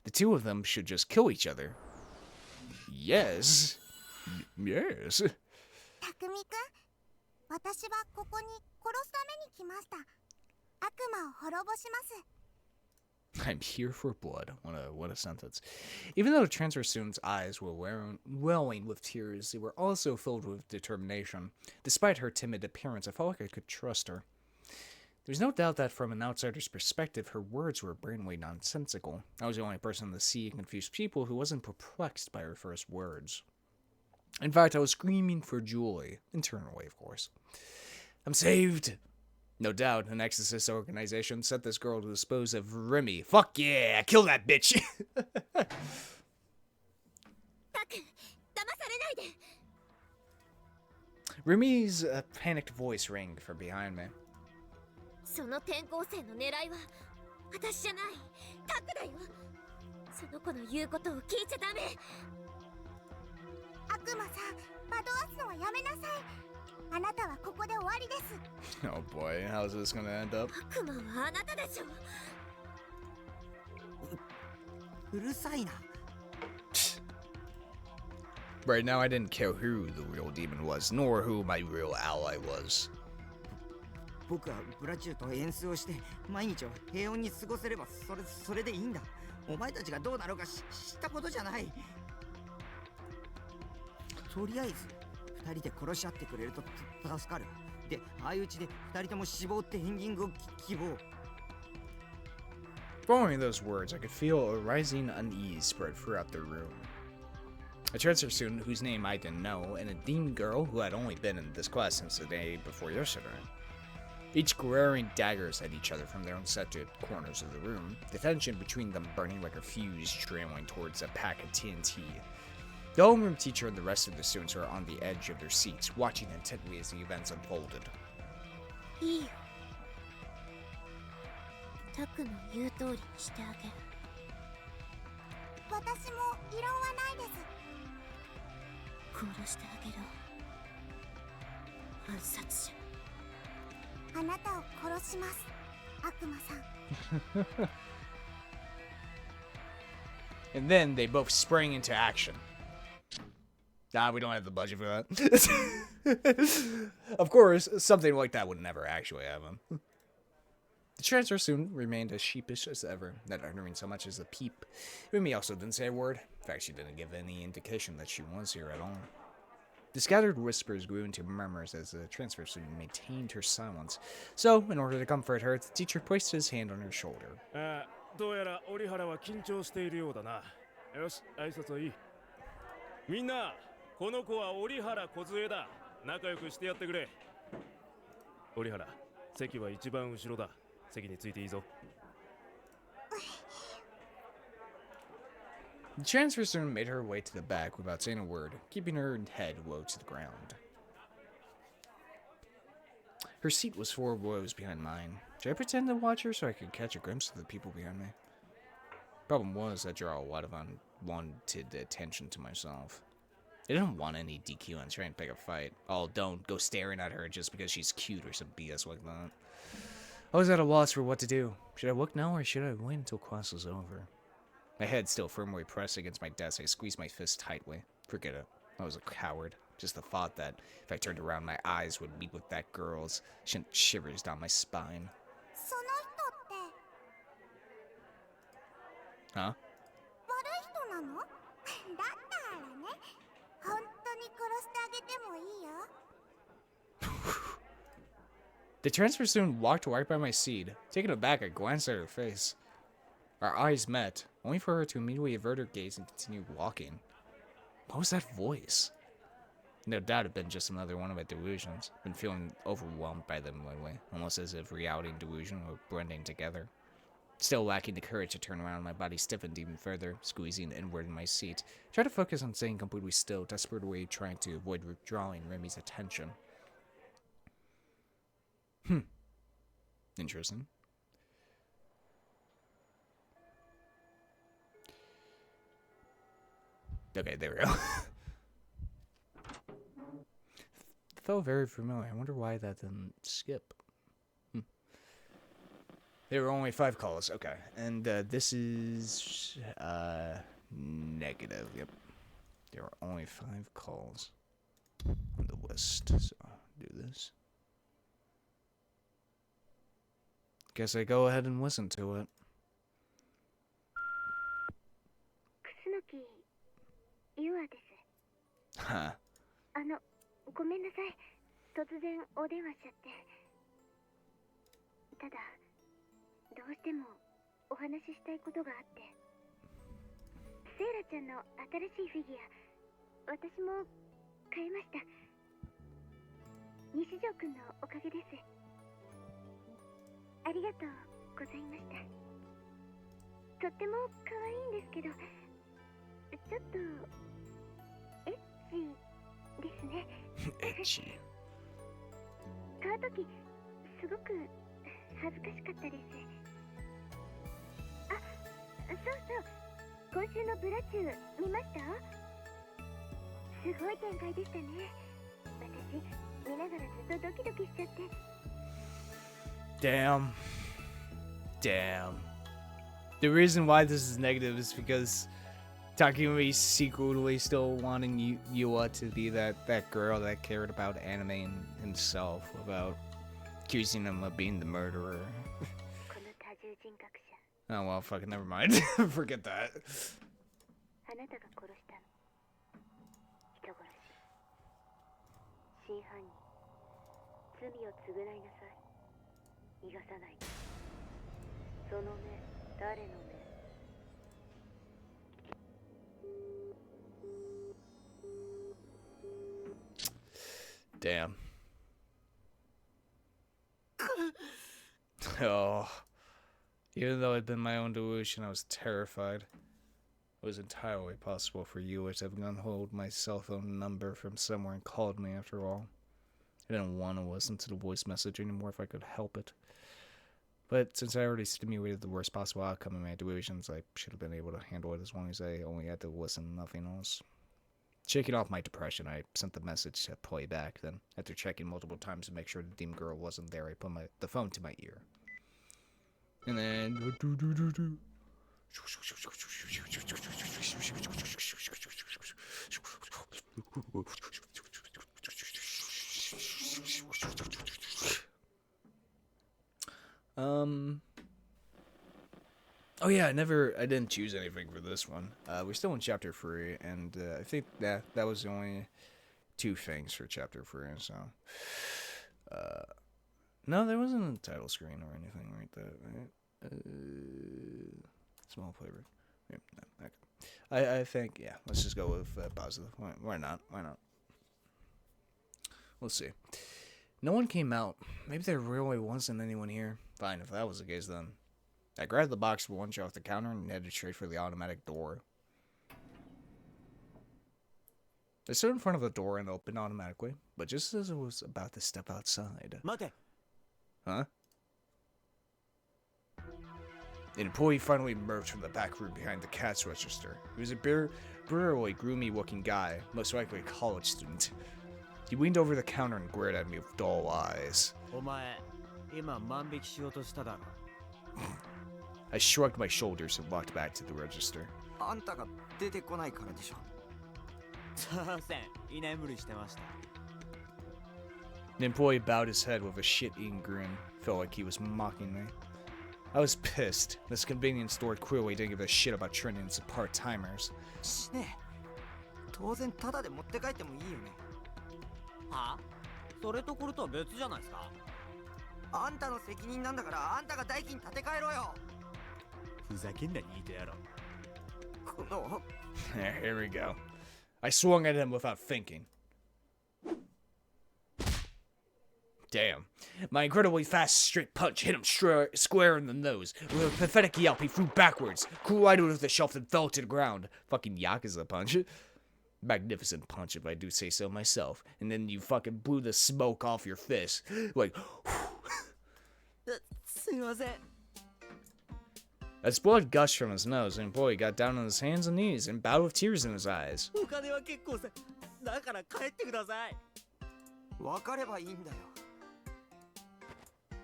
The two of them should just kill each other. Yes. Yes. たくみくん、私はここに殺すために来ました。悪魔を滅ぼします。I'm here for blood. What a sentence. Even though the transfer student's eyes were welling with tears, they were also filled with determination. Despite her timid appearance, I felt like I could trust her. There's no doubt that from an outsider's perspective, her words were brainwave nonsensical. I was the only person in the sea of confused people who wasn't perplexed by her first words. In fact, I was screaming for joy, internally, of course. I'm saved! No doubt, an exorcist organization sent this girl to dispose of Remy. Fuck yeah! Kill that bitch! タク、騙されないで。 Remy's panicked voice rang from behind me. その転校生の狙いは私じゃない、タクだよ。その子の言うことを聞いちゃダメ。悪魔さん、惑わすのはやめなさい。あなたはここで終わりです。 Oh boy, how's this gonna end up? 悪魔はあなたでしょ。うるさいな。 Right now, I didn't care who the real demon was, nor who my real ally was. 僕はブラチューと演奏をして毎日を平穏に過ごせればそれでいいんだ。お前たちがどうなろうか知ったことじゃない。とりあえず2人で殺し合ってくれると助かる。で、相打ちで2人とも死亡ってエンディングを希望。 Following those words, I could feel a rising unease spread throughout the room. A transfer student whose name I didn't know, and a demon girl who had only been in this class since the day before yesterday. Each glaring daggers at each other from their own separate corners of the room, the tension between them burning like a fuse trailing towards a pack of TNT. The homeroom teacher and the rest of the students were on the edge of their seats, watching intently as the events unfolded. いいよ。タクの言う通りにしてあげる。私も異論はないです。殺してあげる。暗殺者。あなたを殺します、悪魔さん。And then they both sprang into action. Nah, we don't have the budget for that. Of course, something like that would never actually happen. The transfer student remained as sheepish as ever, not uttering so much as a peep. Remy also didn't say a word. In fact, she didn't give any indication that she was here at all. The scattered whispers grew into murmurs as the transfer student maintained her silence. So, in order to comfort her, the teacher placed his hand on her shoulder. どうやら折原は緊張しているようだな。よし、挨拶はいい。みんな、この子は折原梢だ。仲良くしてやってくれ。折原、席は一番後ろだ。席についていいぞ。The transfer student made her way to the back without saying a word, keeping her head low to the ground. Her seat was 4 rows behind mine. Should I pretend to watch her so I could catch a glimpse of the people behind me? Problem was, I draw a lot of unwanted attention to myself. I didn't want any DQ and trying to pick a fight. Oh, don't go staring at her just because she's cute or some BS like that. I was at a loss for what to do. Should I look now or should I wait until class was over? My head still firmly pressed against my desk, I squeezed my fist tightly. Forget it. I was a coward. Just the thought that if I turned around, my eyes would meet with that girl's sent shivers down my spine. その人って Huh? 悪い人なの？だったらね、本当に殺してあげてもいいよ。 The transfer student walked right by my seat. Taken aback, I glanced at her face. Our eyes met, only for her to immediately avert her gaze and continue walking. What was that voice? No doubt it had been just another one of my delusions. Been feeling overwhelmed by them lately, almost as if reality and delusion were blending together. Still lacking the courage to turn around, my body stiffened even further, squeezing inward in my seat. I tried to focus on staying completely still, desperately trying to avoid withdrawing Remy's attention. Interesting. Okay, there we go. Felt very familiar. I wonder why that didn't skip. There were only 5 calls. Okay, and this is negative. Yep, there were only 5 calls on the list. So do this. Guess I go ahead and listen to it. さい。突然お電話しちゃって。ただどうしてもお話ししたいことがあって。セイラちゃんの新しいフィギュア、私も買いました。西条くんのおかげです。ありがとうございました。とっても可愛いんですけど、ちょっとエッチですね。エッチ。買うときすごく恥ずかしかったです。あ、そうそう、今週のブラチュー見ました？すごい展開でしたね。私見ながらずっとドキドキしちゃって。Damn. The reason why this is negative is because Takumi secretly still wanting Yua to be that girl that cared about anime and himself without accusing him of being the murderer. Oh well, fucking never mind. Forget that. あなたが殺したの。人殺し。真犯人。罪を償いなさい。逃がさないで。その目、誰の目？ Damn. Oh. Even though I'd been my own delusion, I was terrified. It was entirely possible for you to have hold my cell phone number from somewhere and called me after all. I didn't want to listen to the voice message anymore if I could help it. But since I already simulated the worst possible outcome in my delusions, I should have been able to handle it as long as I only had to listen to nothing else. Shaking off my depression, I sent the message to play back. Then, after checking multiple times to make sure the demon girl wasn't there, I put the phone to my ear. And then... Oh yeah, I didn't choose anything for this one. We're still in chapter 3, and I think that was the only 2 things for chapter 3, so... No, there wasn't a title screen or anything like that, right? Small flavor. Yeah, no, okay. I think, yeah, let's just go with positive. Why not? Let's see. No one came out. Maybe there really wasn't anyone here. Fine, if that was the case, then. I grabbed the box of lunch off the counter and headed straight for the automatic door. I stood in front of the door and opened automatically, but just as I was about to step outside... Mate. Huh? An employee finally emerged from the back room behind the cash register. He was a burly, gloomy-looking guy, most likely a college student. He leaned over the counter and glared at me with dull eyes. I shrugged my shoulders and walked back to the register. The employee bowed his head with a shit-eating grin. Felt like he was mocking me. I was pissed. This convenience store clearly didn't give a shit about Trinitans and part-timers. Here we go. I swung at him without thinking. Damn. My incredibly fast straight punch hit him square in the nose. With a pathetic yelp, he flew backwards, collided with the shelf, and fell to the ground. Fucking Yakuza punch. Magnificent punch, if I do say so myself. And then you fucking blew the smoke off your fist. Like, as blood gushed from his nose, the employee got down on his hands and knees and bowed with tears in his eyes.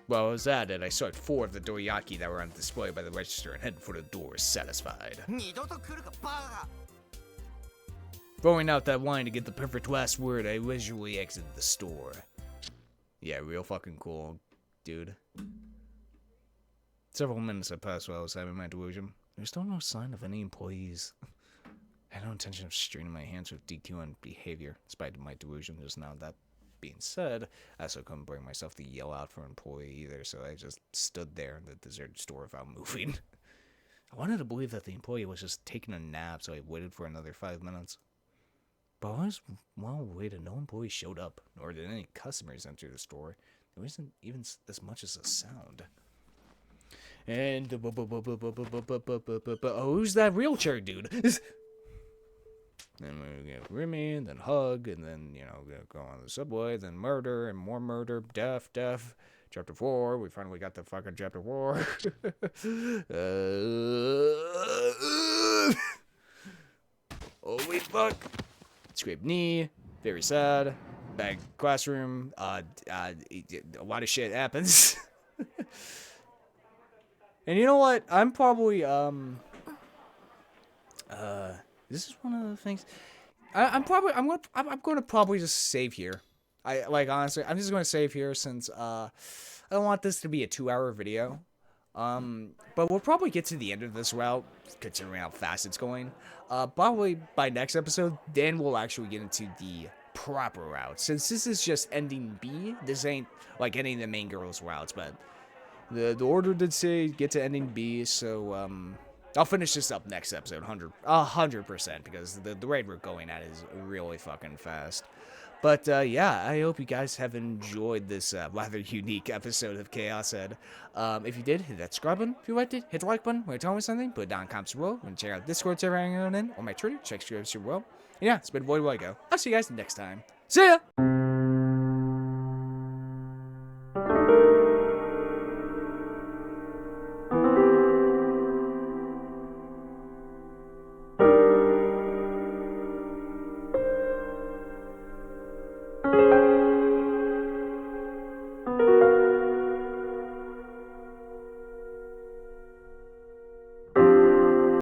Well, as at it, I saw 4 of the dorayaki that were on display by the register and headed for the door, satisfied. Throwing out that line to get the perfect last word, I leisurely exited the store. Yeah, real fucking cool, dude. Several minutes had passed while I was having my delusion. There's still no sign of any employees. I had no intention of straining my hands with DQ on behavior, despite my delusion just now. That being said, I also couldn't bring myself to yell out for an employee either, so I just stood there in the deserted store without moving. I wanted to believe that the employee was just taking a nap, so I waited for another 5 minutes. But while I waited, no employees showed up, nor did any customers enter the store. There wasn't even as much as a sound. And who's that wheelchair dude? Then we get Remy, and then Hug, and then, you know, go on the subway, then murder, and more murder, death. Chapter 4, we finally got the fucking chapter 4. Holy fuck. Scraped knee, very sad. Bad classroom, a lot of shit happens. And you know what? I'm probably, this is one of the things. I'm going to probably just save here. Honestly, I'm just going to save here since, I don't want this to be a 2-hour video. But we'll probably get to the end of this route, considering how fast it's going. Probably by next episode, then we'll actually get into the proper route. Since this is just ending B, this ain't like any of the main girls' routes, but the order did say get to ending B, so, I'll finish this up next episode, 100%, because the rate we're going at is really fucking fast. But, yeah, I hope you guys have enjoyed this rather unique episode of Chaos Head. If you did, hit that subscribe button. If you liked it, hit the like button. Want to tell me something? Put it down in the comments below. And check out Discord server hanging out in, or my Twitter. Check subscribe as well. And yeah, it's been Voidlego. I'll see you guys next time. See ya!